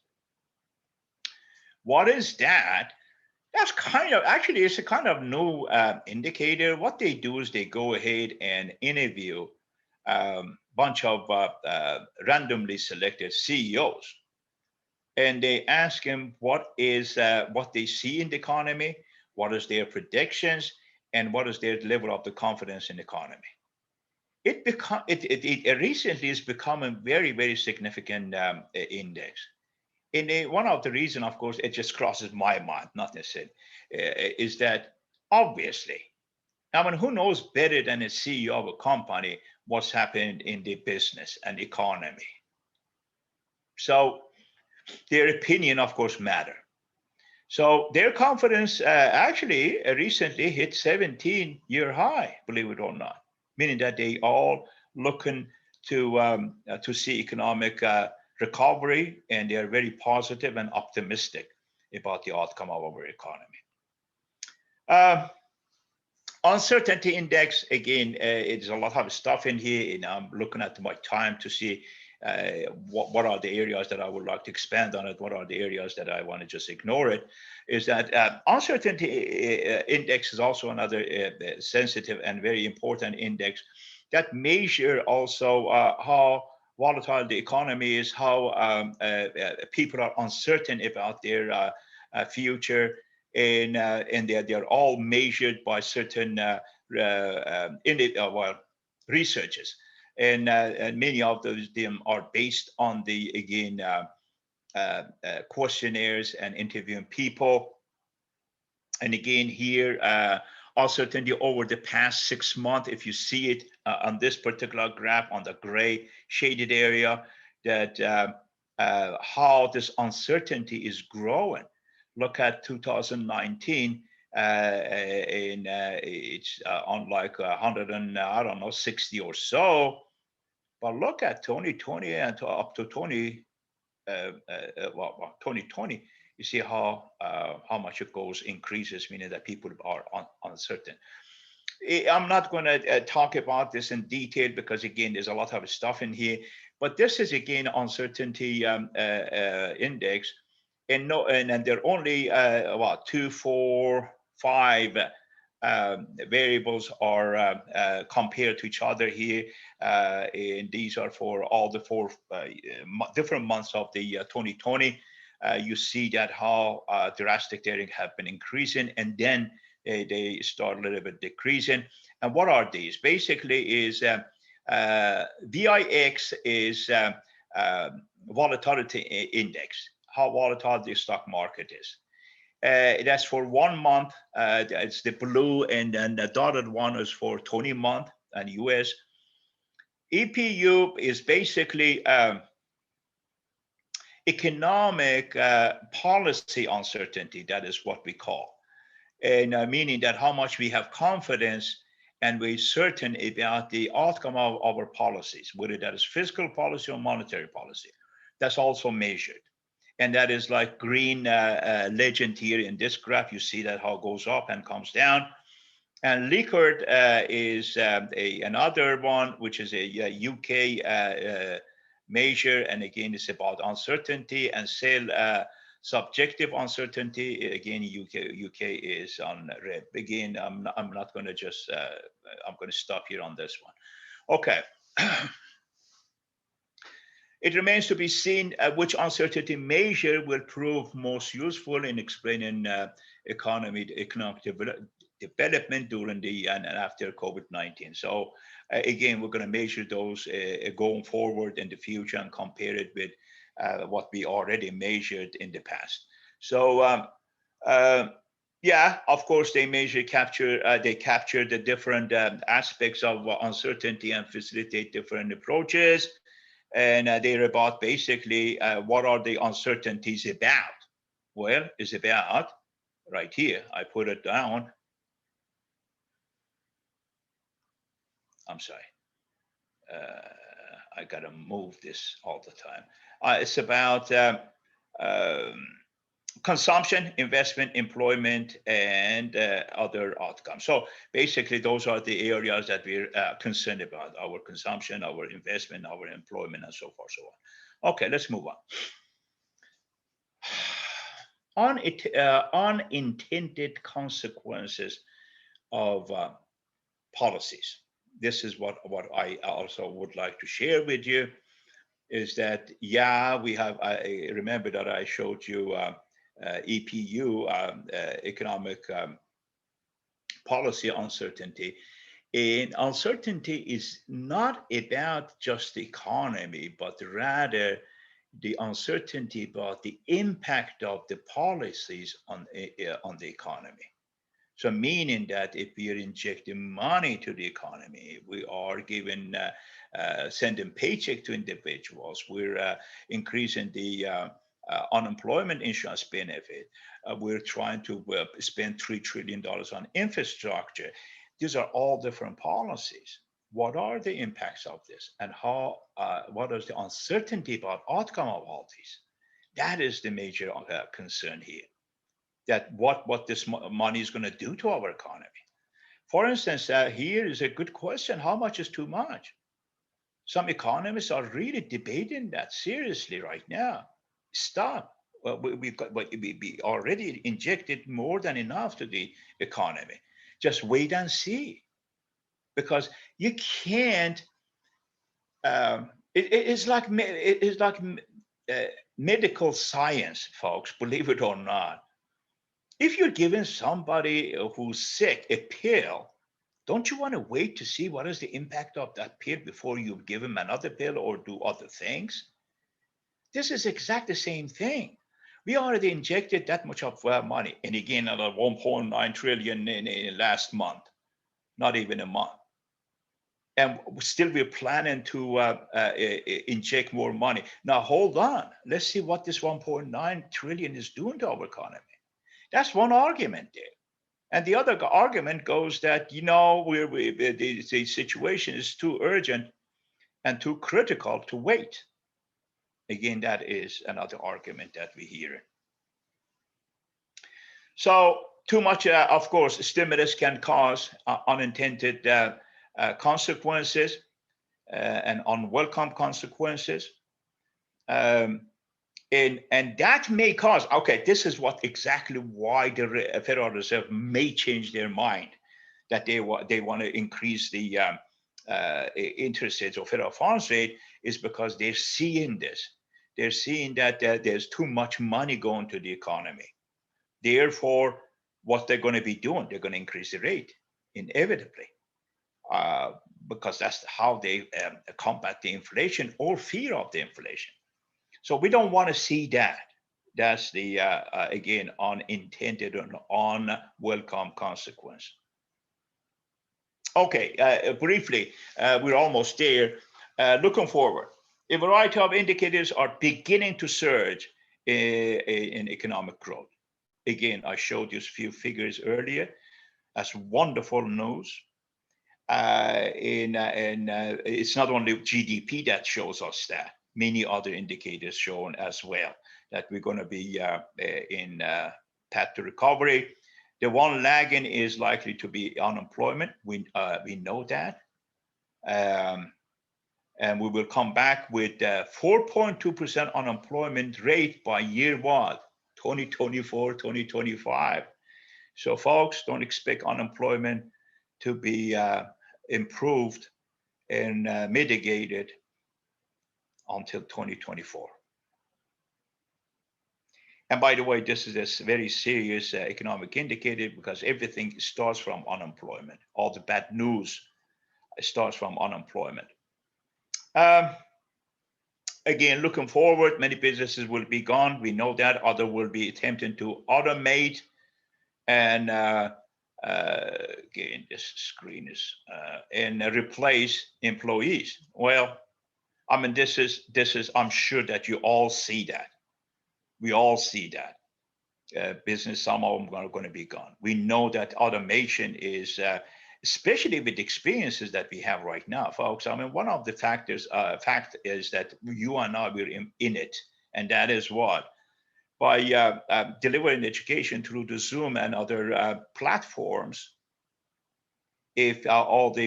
What is that? That's kind of, actually, it's a kind of new indicator. What they do is they go ahead and interview bunch of randomly selected CEOs, and they ask them what they see in the economy, what is their predictions, and what is their level of the confidence in the economy. It recently has become a very, very significant index. And one of the reasons, of course, it just crosses my mind, not necessarily, is that obviously, I mean, who knows better than a CEO of a company what's happening in the business and economy? So their opinion, of course, matter. So their confidence actually recently hit 17-year high, believe it or not, meaning that they all looking to see economic recovery, and they are very positive and optimistic about the outcome of our economy. Uncertainty index, again, it's a lot of stuff in here, and I'm looking at my time to see what are the areas that I would like to expand on it, what are the areas that I want to just ignore it, is that uncertainty index is also another sensitive and very important index that measure also how volatile the economy is, how people are uncertain about their future, and they're all measured by certain researchers. and many of them are based on the, again, questionnaires and interviewing people. And again, here, uncertainty over the past 6 months, if you see it on this particular graph on the gray shaded area, that how this uncertainty is growing. Look at 2019, and it's on like 100 and I don't know 60 or so. But look at 2020 and up to 2020, you see how much it goes increases, meaning that people are uncertain. I'm not going to talk about this in detail because again, there's a lot of stuff in here. But this is again uncertainty index, and no, and there are only about 2, 4, 5 variables are compared to each other here, and these are for all the 4 different months of the 2020. You see that how drastic they have been increasing, and then they start a little bit decreasing. And what are these? Basically, is VIX is volatility index, how volatile the stock market is. That's for 1 month. It's the blue, and then the dotted one is for 20 month and US. EPU is basically economic policy uncertainty. That is what we call, and meaning that how much we have confidence and we're certain about the outcome of our policies, whether that is fiscal policy or monetary policy. That's also measured. And that is like green legend here in this graph. You see that how it goes up and comes down. And Likert is another one, which is a UK measure. And again, it's about uncertainty and sale subjective uncertainty. Again, UK is on red. Again, I'm not going to just, I'm going to stop here on this one. Okay. It remains to be seen which uncertainty measure will prove most useful in explaining economic development during the and after COVID-19. So again, we're going to measure those going forward in the future and compare it with what we already measured in the past. So yeah, of course, they capture the different aspects of uncertainty and facilitate different approaches. And they're about basically what are the uncertainties about? Well, it's about right here. I put it down. I'm sorry. I got to move this all the time. It's about consumption, investment, employment, and other outcomes. So basically, those are the areas that we're concerned about: our consumption, our investment, our employment, and so forth, so on. Okay, let's move on. Unintended consequences of policies. This is what I also would like to share with you, is that, yeah, we have, I remember that I showed you EPU, economic policy uncertainty. And uncertainty is not about just the economy, but rather the uncertainty about the impact of the policies on the economy. So meaning that if we are injecting money to the economy, we are giving, sending paycheck to individuals, we're increasing the unemployment insurance benefit, we're trying to spend $3 trillion on infrastructure. These are all different policies. What are the impacts of this, and how? What is the uncertainty about outcome of all these? That is the major concern here. That what this money is going to do to our economy. For instance, here is a good question: how much is too much? Some economists are really debating that seriously right now. Stop. Well, we already injected more than enough to the economy. Just wait and see, because you can't. It's like medical science, folks. Believe it or not. If you're giving somebody who's sick a pill, Don't you want to wait to see what is the impact of that pill before you give him another pill or do other things? This is exactly the same thing. We already injected that much of money, and again, another 1.9 trillion in last month, not even a month. And still we're planning to inject more money. Now, hold on. Let's see what this 1.9 trillion is doing to our economy. That's one argument there. And the other argument goes that, the situation is too urgent and too critical to wait. Again, that is another argument that we hear. So too much, of course, stimulus can cause unintended consequences and unwelcome consequences. And that may cause, okay, this is what exactly why the Federal Reserve may change their mind, that they want to increase the interest rates or federal funds rate, is because they're seeing this. They're seeing that there's too much money going to the economy. Therefore, what they're going to be doing, they're going to increase the rate inevitably, because that's how they combat the inflation or fear of the inflation. So we don't want to see that. That's the, again, unintended and unwelcome consequence. Okay, briefly, we're almost there. Looking forward, a variety of indicators are beginning to surge in economic growth. Again, I showed you a few figures earlier. That's wonderful news. It's not only GDP that shows us that. Many other indicators shown as well that we're going to be in path to recovery. The one lagging is likely to be unemployment. We know that. And we will come back with 4.2% unemployment rate by year what? 2024, 2025. So folks, don't expect unemployment to be improved and mitigated until 2024. And by the way, this is a very serious economic indicator, because everything starts from unemployment. All the bad news starts from unemployment. Again, looking forward, many businesses will be gone. We know that. Others will be attempting to automate. And again, this screen is and replace employees. Well, I mean, this is. I'm sure that you all see that. We all see that. Business, some of them are going to be gone. We know that automation is, especially with the experiences that we have right now, folks. I mean, one of the fact is that you and I, we're in it, and that is what, by delivering education through the Zoom and other platforms. If all the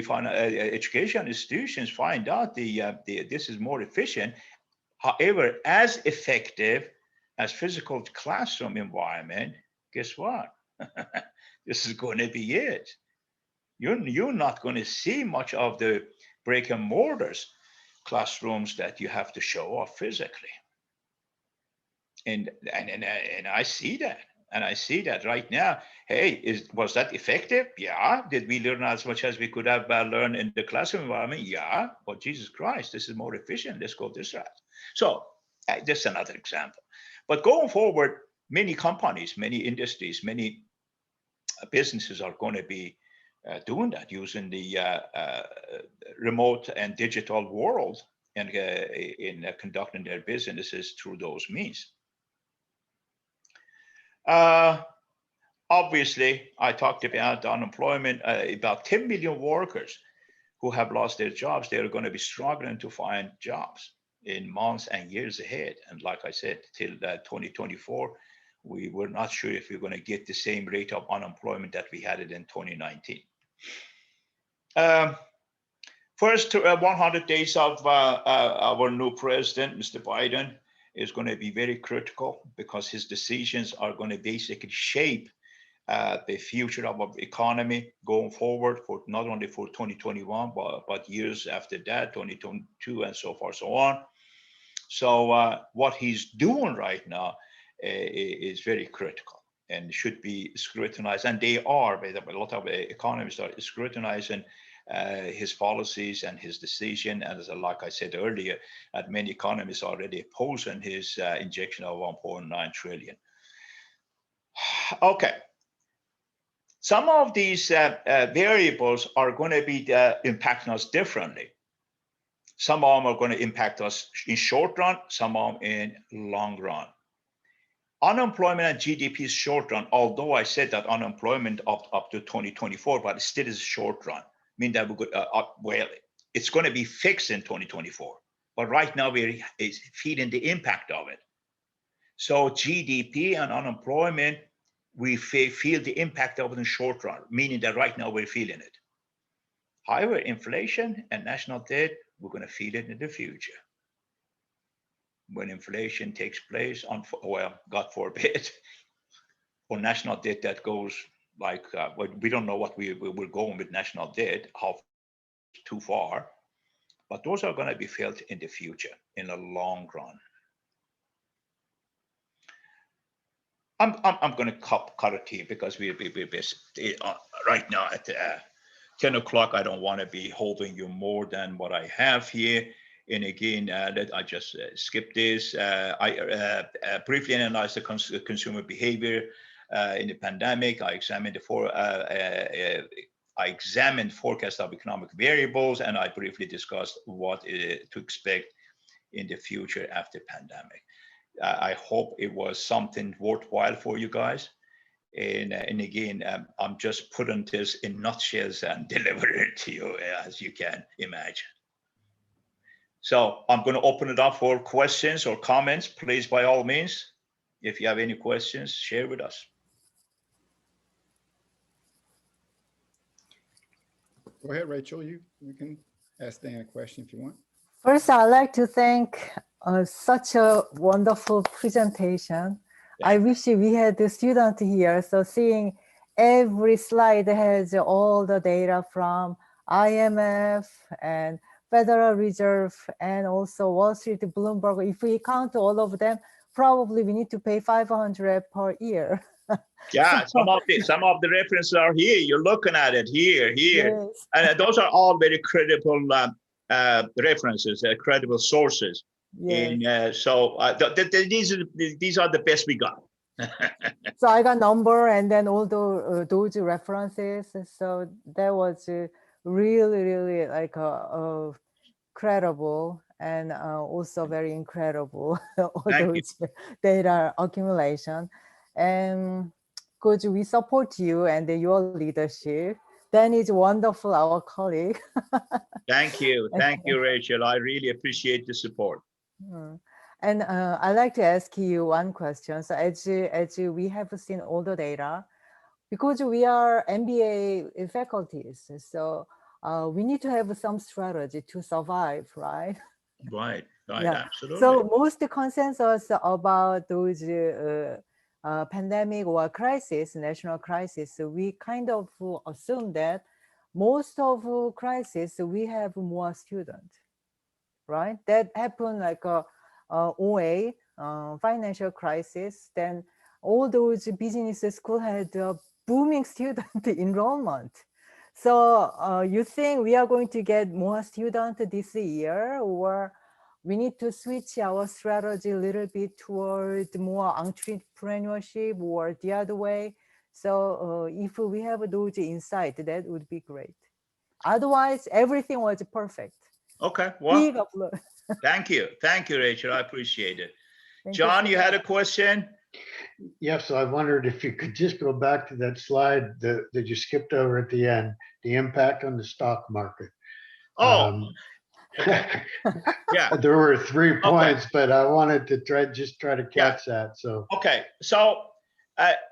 education institutions find out this is more efficient, however, as effective as physical classroom environment, guess what? This is going to be it. You're not going to see much of the brick and mortars classrooms that you have to show off physically. And I see that. And I see that right now. Hey, was that effective? Yeah. Did we learn as much as we could have learned in the classroom environment? Yeah. But Jesus Christ, this is more efficient. Let's go this route. So just another example. But going forward, many companies, many industries, many businesses are going to be doing that, using the remote and digital world, and in conducting their businesses through those means. Obviously, I talked about unemployment, about 10 million workers who have lost their jobs. They're going to be struggling to find jobs in months and years ahead. And like I said, till 2024, we were not sure if we're going to get the same rate of unemployment that we had it in 2019. First 100 days of our new president, Mr. Biden, is going to be very critical, because his decisions are going to basically shape the future of our economy going forward, for not only for 2021, but years after that, 2022, and so forth, so on. So what he's doing right now is very critical. and should be scrutinized, and they are. A lot of economists are scrutinizing his policies and his decision. And like I said earlier, many economists are already opposing his injection of 1.9 trillion. Okay. Some of these variables are going to be impacting us differently. Some of them are going to impact us in short run, some of them in long run. Unemployment and GDP is short run, although I said that unemployment up to 2024, but it still is short run. I mean that we could, well, it's going to be fixed in 2024, but right now we're feeling the impact of it. So GDP and unemployment, we feel the impact of it in short run, meaning that right now we're feeling it. However, inflation and national debt, we're going to feel it in the future. When inflation takes place, well, God forbid, or national debt that goes like, we don't know what we're going with national debt, how too far, but those are going to be felt in the future, in the long run. I'm going to cut it here because we're right now at 10 o'clock. I don't want to be holding you more than what I have here. And again, I just skipped this. I briefly analyzed the consumer behavior in the pandemic. I examined forecast of economic variables, and I briefly discussed what to expect in the future after pandemic. I hope it was something worthwhile for you guys. And again, I'm just putting this in nutshells and delivering it to you as you can imagine. So I'm going to open it up for questions or comments. Please, by all means, if you have any questions, share with us. Go ahead, Rachel. You can ask Dan a question if you want. First, I'd like to thank such a wonderful presentation. I wish we had the student here. So seeing every slide has all the data from IMF and Federal Reserve and also Wall Street, Bloomberg. If we count all of them, probably we need to pay $500 per year. Yeah, some of the references are here. You're looking at it here. Yes. And those are all very credible references, credible sources. Yes. And so these are the best we got. So I got number and then all those references. So that was really like credible and also very incredible all those data accumulation. And could we support you and your leadership? Dan is wonderful, our colleague. Thank you, Rachel. I really appreciate the support. And I'd like to ask you one question. So as we have seen all the data, because we are MBA faculties, so we need to have some strategy to survive, right? Right, yeah. Absolutely. So most consensus about those pandemic or crisis, national crisis, we kind of assume that most of crisis, we have more students, right? That happened like a 08 financial crisis. Then all those business school had a booming student enrollment. So you think we are going to get more students this year, or we need to switch our strategy a little bit toward more entrepreneurship or the other way? So if we have those insights, that would be great. Otherwise, everything was perfect. Okay, well, thank you, Rachel. I appreciate it. John, you had a question? Yes, I wondered if you could just go back to that slide that you skipped over at the end, the impact on the stock market. Oh, yeah. There were 3 points, but I wanted to try to catch that. So so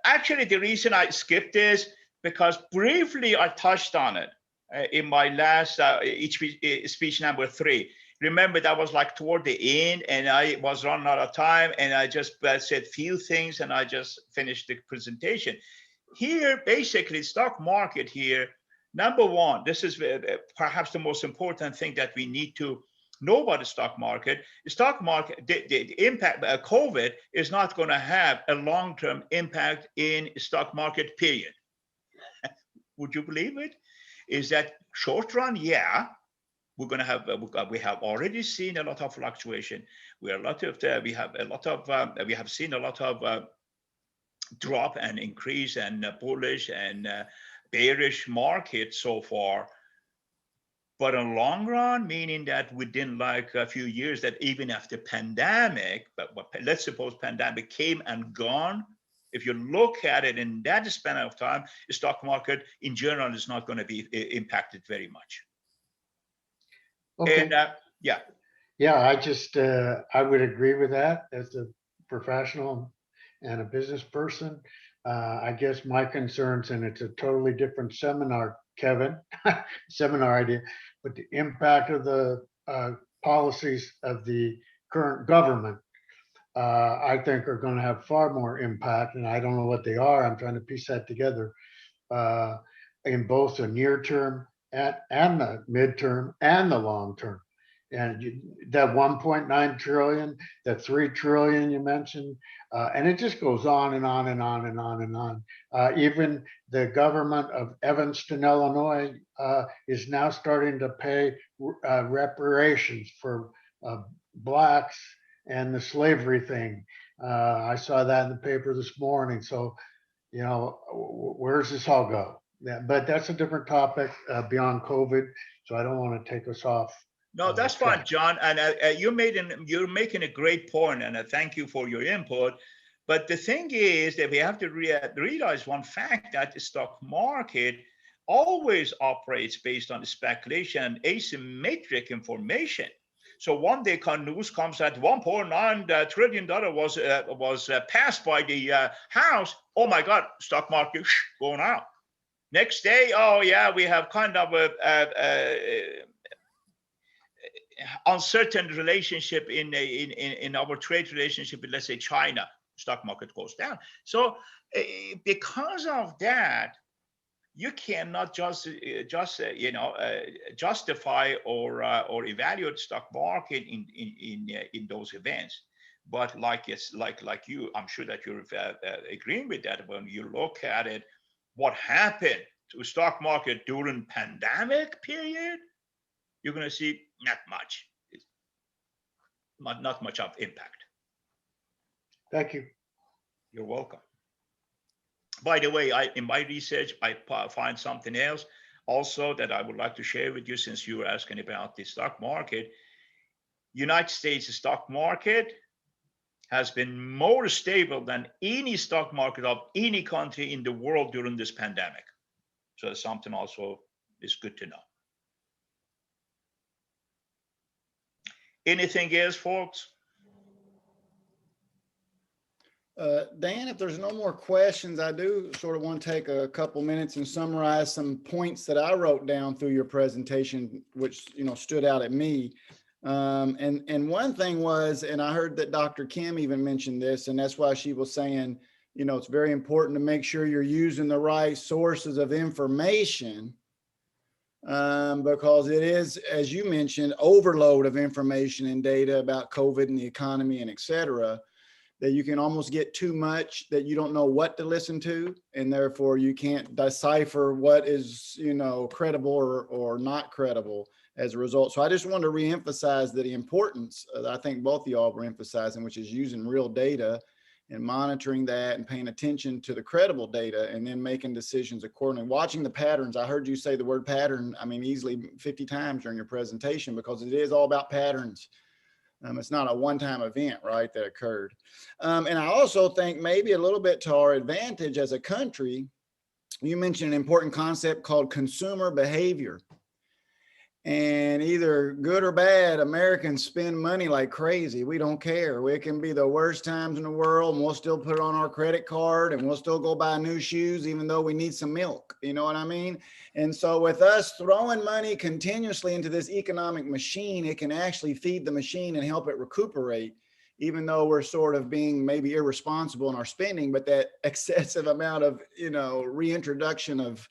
actually, the reason I skipped this because briefly I touched on it in my last speech number 3. Remember, that was like toward the end, and I was running out of time, and I just said few things, and I just finished the presentation. Here, basically, stock market here. Number one, this is perhaps the most important thing that we need to Nobody's stock market. The impact COVID is not going to have a long-term impact in stock market, period. Would you believe it? Is that short run? Yeah, we're going to have. We have already seen a lot of fluctuation. We have seen a lot of drop and increase and bullish and bearish market so far. But in long run, meaning that within like a few years, that even after pandemic, but let's suppose pandemic came and gone, if you look at it in that span of time, the stock market in general is not going to be impacted very much. Okay. And yeah. Yeah, I would agree with that as a professional and a business person. I guess my concerns, and it's a totally different seminar, Kevin, seminar idea, but the impact of the policies of the current government, I think are going to have far more impact, and I don't know what they are. I'm trying to piece that together in both the near term and the midterm and the long term. And that 1.9 trillion, that 3 trillion you mentioned, and it just goes on and on and on and on and on. Even the government of Evanston, Illinois, is now starting to pay reparations for blacks and the slavery thing. I saw that in the paper this morning. So, you know, where's this all go? But that's a different topic beyond COVID. So I don't want to take us off. No, that's fine, John. And you're making a great point, and I thank you for your input. But the thing is that we have to realize one fact, that the stock market always operates based on speculation and asymmetric information. So one day news comes that $1.9 trillion was passed by the House. Oh my God, stock market going out. Next day, oh yeah, we have kind of a uncertain relationship in our trade relationship with, let's say, China. Stock market goes down. So because of that, you cannot justify or evaluate stock market in those events. But like you, I'm sure that you're agreeing with that. When you look at it, what happened to stock market during pandemic period, you're going to see not much, not much of impact. Thank you. You're welcome. By the way, in my research, I find something else also that I would like to share with you, since you were asking about the stock market. United States stock market has been more stable than any stock market of any country in the world during this pandemic. So that's something also is good to know. Anything else, folks? Dan, if there's no more questions, I do sort of want to take a couple minutes and summarize some points that I wrote down through your presentation, which, you know, stood out at me. And one thing was, and I heard that Dr. Kim even mentioned this, and that's why she was saying, you know, it's very important to make sure you're using the right sources of information, because it is, as you mentioned, overload of information and data about COVID and the economy and et cetera, that you can almost get too much that you don't know what to listen to, and therefore you can't decipher what is, you know, credible or not credible as a result. So I just want to reemphasize the importance that I think both of y'all were emphasizing, which is using real data and monitoring that and paying attention to the credible data and then making decisions accordingly, watching the patterns. I heard you say the word pattern, I mean, easily 50 times during your presentation, because it is all about patterns. It's not a one-time event, right, that occurred. And I also think maybe a little bit to our advantage as a country, you mentioned an important concept called consumer behavior. And either good or bad, Americans spend money like crazy. We don't care. It can be the worst times in the world, and we'll still put it on our credit card, and we'll still go buy new shoes, even though we need some milk. You know what I mean? And so with us throwing money continuously into this economic machine, it can actually feed the machine and help it recuperate, even though we're sort of being maybe irresponsible in our spending. But that excessive amount of, you know, reintroduction of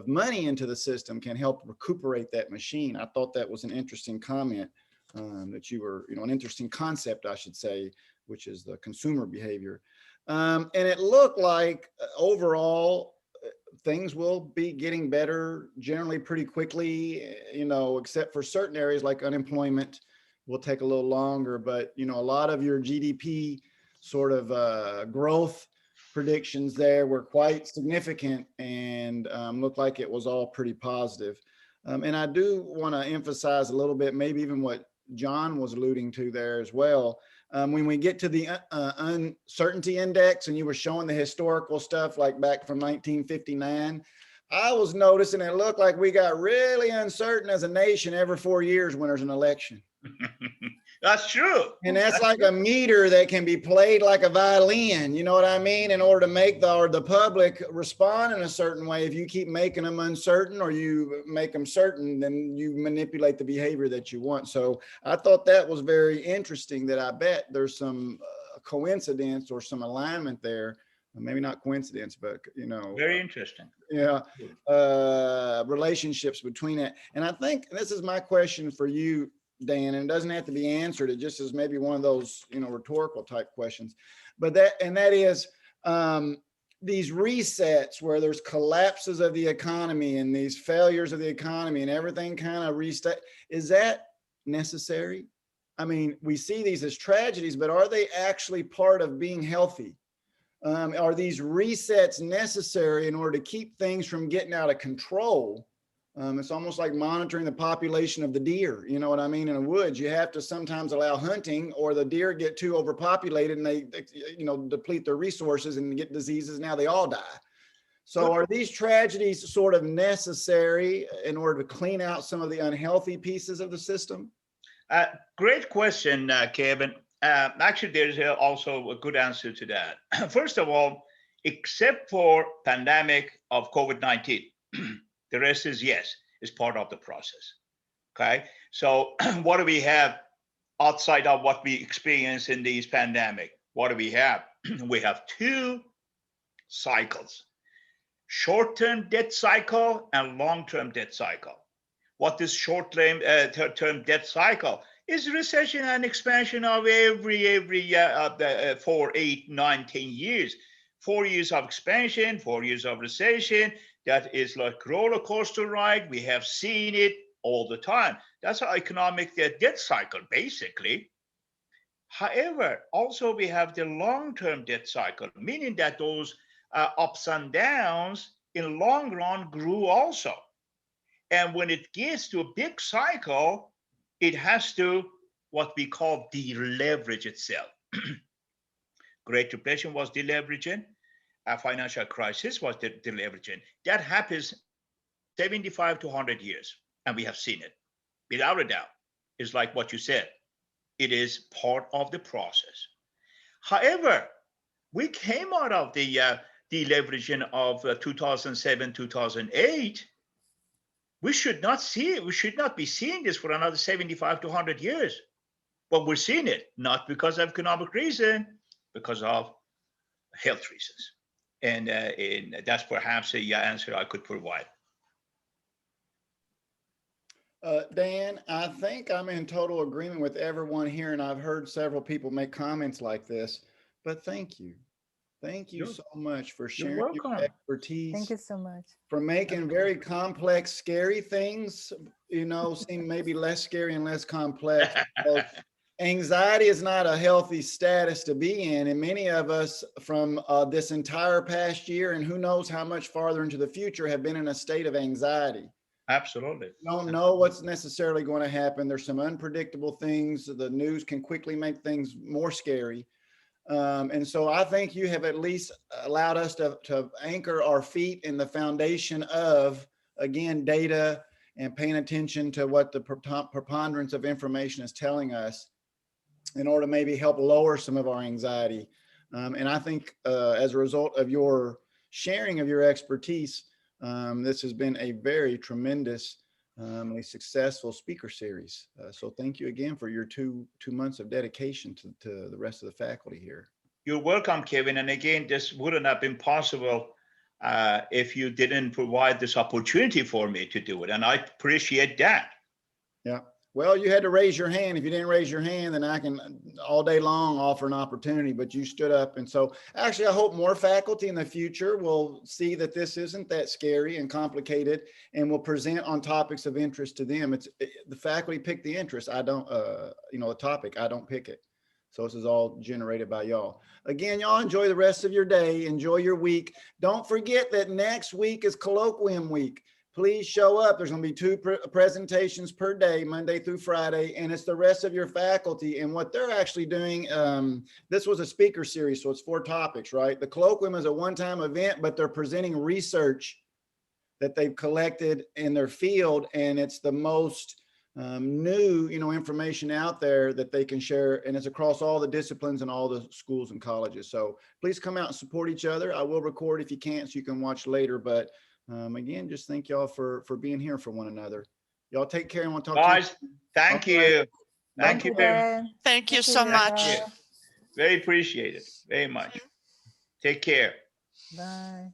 money into the system can help recuperate that machine. I thought that was an interesting comment that you were, an interesting concept, I should say, which is the consumer behavior. And it looked like overall things will be getting better generally pretty quickly, except for certain areas like unemployment will take a little longer. But, a lot of your GDP sort of growth predictions there were quite significant and looked like it was all pretty positive. And I do want to emphasize a little bit, maybe even what John was alluding to there as well. When we get to the uncertainty index, and you were showing the historical stuff like back from 1959, I was noticing it looked like we got really uncertain as a nation every 4 years when there's an election. That's true. And that's like a meter that can be played like a violin, you know what I mean? In order to make the public respond in a certain way, if you keep making them uncertain or you make them certain, then you manipulate the behavior that you want. So I thought that was very interesting, that I bet there's some coincidence or some alignment there. Maybe not coincidence, but, very interesting. Yeah. Relationships between it. And I think this is my question for you, Dan, and it doesn't have to be answered. It just is maybe one of those, rhetorical type questions. But that is these resets where there's collapses of the economy and these failures of the economy and everything kind of reset. Is that necessary? I mean, we see these as tragedies, but are they actually part of being healthy? Are these resets necessary in order to keep things from getting out of control? It's almost like monitoring the population of the deer. You know what I mean? In the woods, you have to sometimes allow hunting, or the deer get too overpopulated and they deplete their resources and get diseases. Now they all die. So are these tragedies sort of necessary in order to clean out some of the unhealthy pieces of the system? Great question, Kevin. Actually, there's also a good answer to that. First of all, except for pandemic of COVID-19, the rest is, yes, is part of the process. Okay. So what do we have outside of what we experience in these pandemic? What do we have? We have two cycles: short-term debt cycle and long-term debt cycle. What is short-term debt cycle? Is recession and expansion of every 4, 8, 9, 10 years. 4 years of expansion, 4 years of recession. That is like roller coaster ride. We have seen it all the time. That's our economic debt cycle, basically. However, also we have the long-term debt cycle, meaning that those ups and downs in long run grew also. And when it gets to a big cycle, it has to, what we call, deleverage itself. Great Depression was deleveraging. A financial crisis was deleveraging. That happens 75 to 100 years, and we have seen it. Without a doubt, it's like what you said. It is part of the process. However, we came out of the deleveraging of 2007, 2008. We should not see it. We should not be seeing this for another 75 to 100 years. But we're seeing it, not because of economic reason, because of health reasons. And that's perhaps the answer I could provide. Dan, I think I'm in total agreement with everyone here, and I've heard several people make comments like this, but thank you. Thank you so much for sharing your expertise. Thank you so much. For making very complex, scary things, seem maybe less scary and less complex. Anxiety is not a healthy status to be in. And many of us from this entire past year, and who knows how much farther into the future, have been in a state of anxiety. Absolutely. You don't know what's necessarily going to happen. There's some unpredictable things. The news can quickly make things more scary. And so I think you have at least allowed us to anchor our feet in the foundation of, again, data and paying attention to what the preponderance of information is telling us, in order to maybe help lower some of our anxiety. And I think as a result of your sharing of your expertise, this has been a very tremendously successful speaker series. So thank you again for your two months of dedication to the rest of the faculty here. You're welcome, Kevin. And again, this wouldn't have been possible if you didn't provide this opportunity for me to do it. And I appreciate that. Yeah. Well, you had to raise your hand. If you didn't raise your hand, then I can all day long offer an opportunity, but you stood up. And so actually, I hope more faculty in the future will see that this isn't that scary and complicated and will present on topics of interest to them. The faculty pick the interest. I don't, the topic, I don't pick it. So this is all generated by y'all. Again, y'all enjoy the rest of your day. Enjoy your week. Don't forget that next week is colloquium week. Please show up. There's going to be 2 presentations per day, Monday through Friday, and it's the rest of your faculty. And what they're actually doing, this was a speaker series, so it's 4 topics, right? The colloquium is a one-time event, but they're presenting research that they've collected in their field, and it's the most new, information out there that they can share, and it's across all the disciplines and all the schools and colleges. So please come out and support each other. I will record if you can't, so you can watch later, but again, just thank y'all for being here for one another. Y'all take care, and we'll talk Guys, to you. thank you. Thank you very much. Dan. Thank you so you. much. Very appreciated. Very much. Take care. Bye.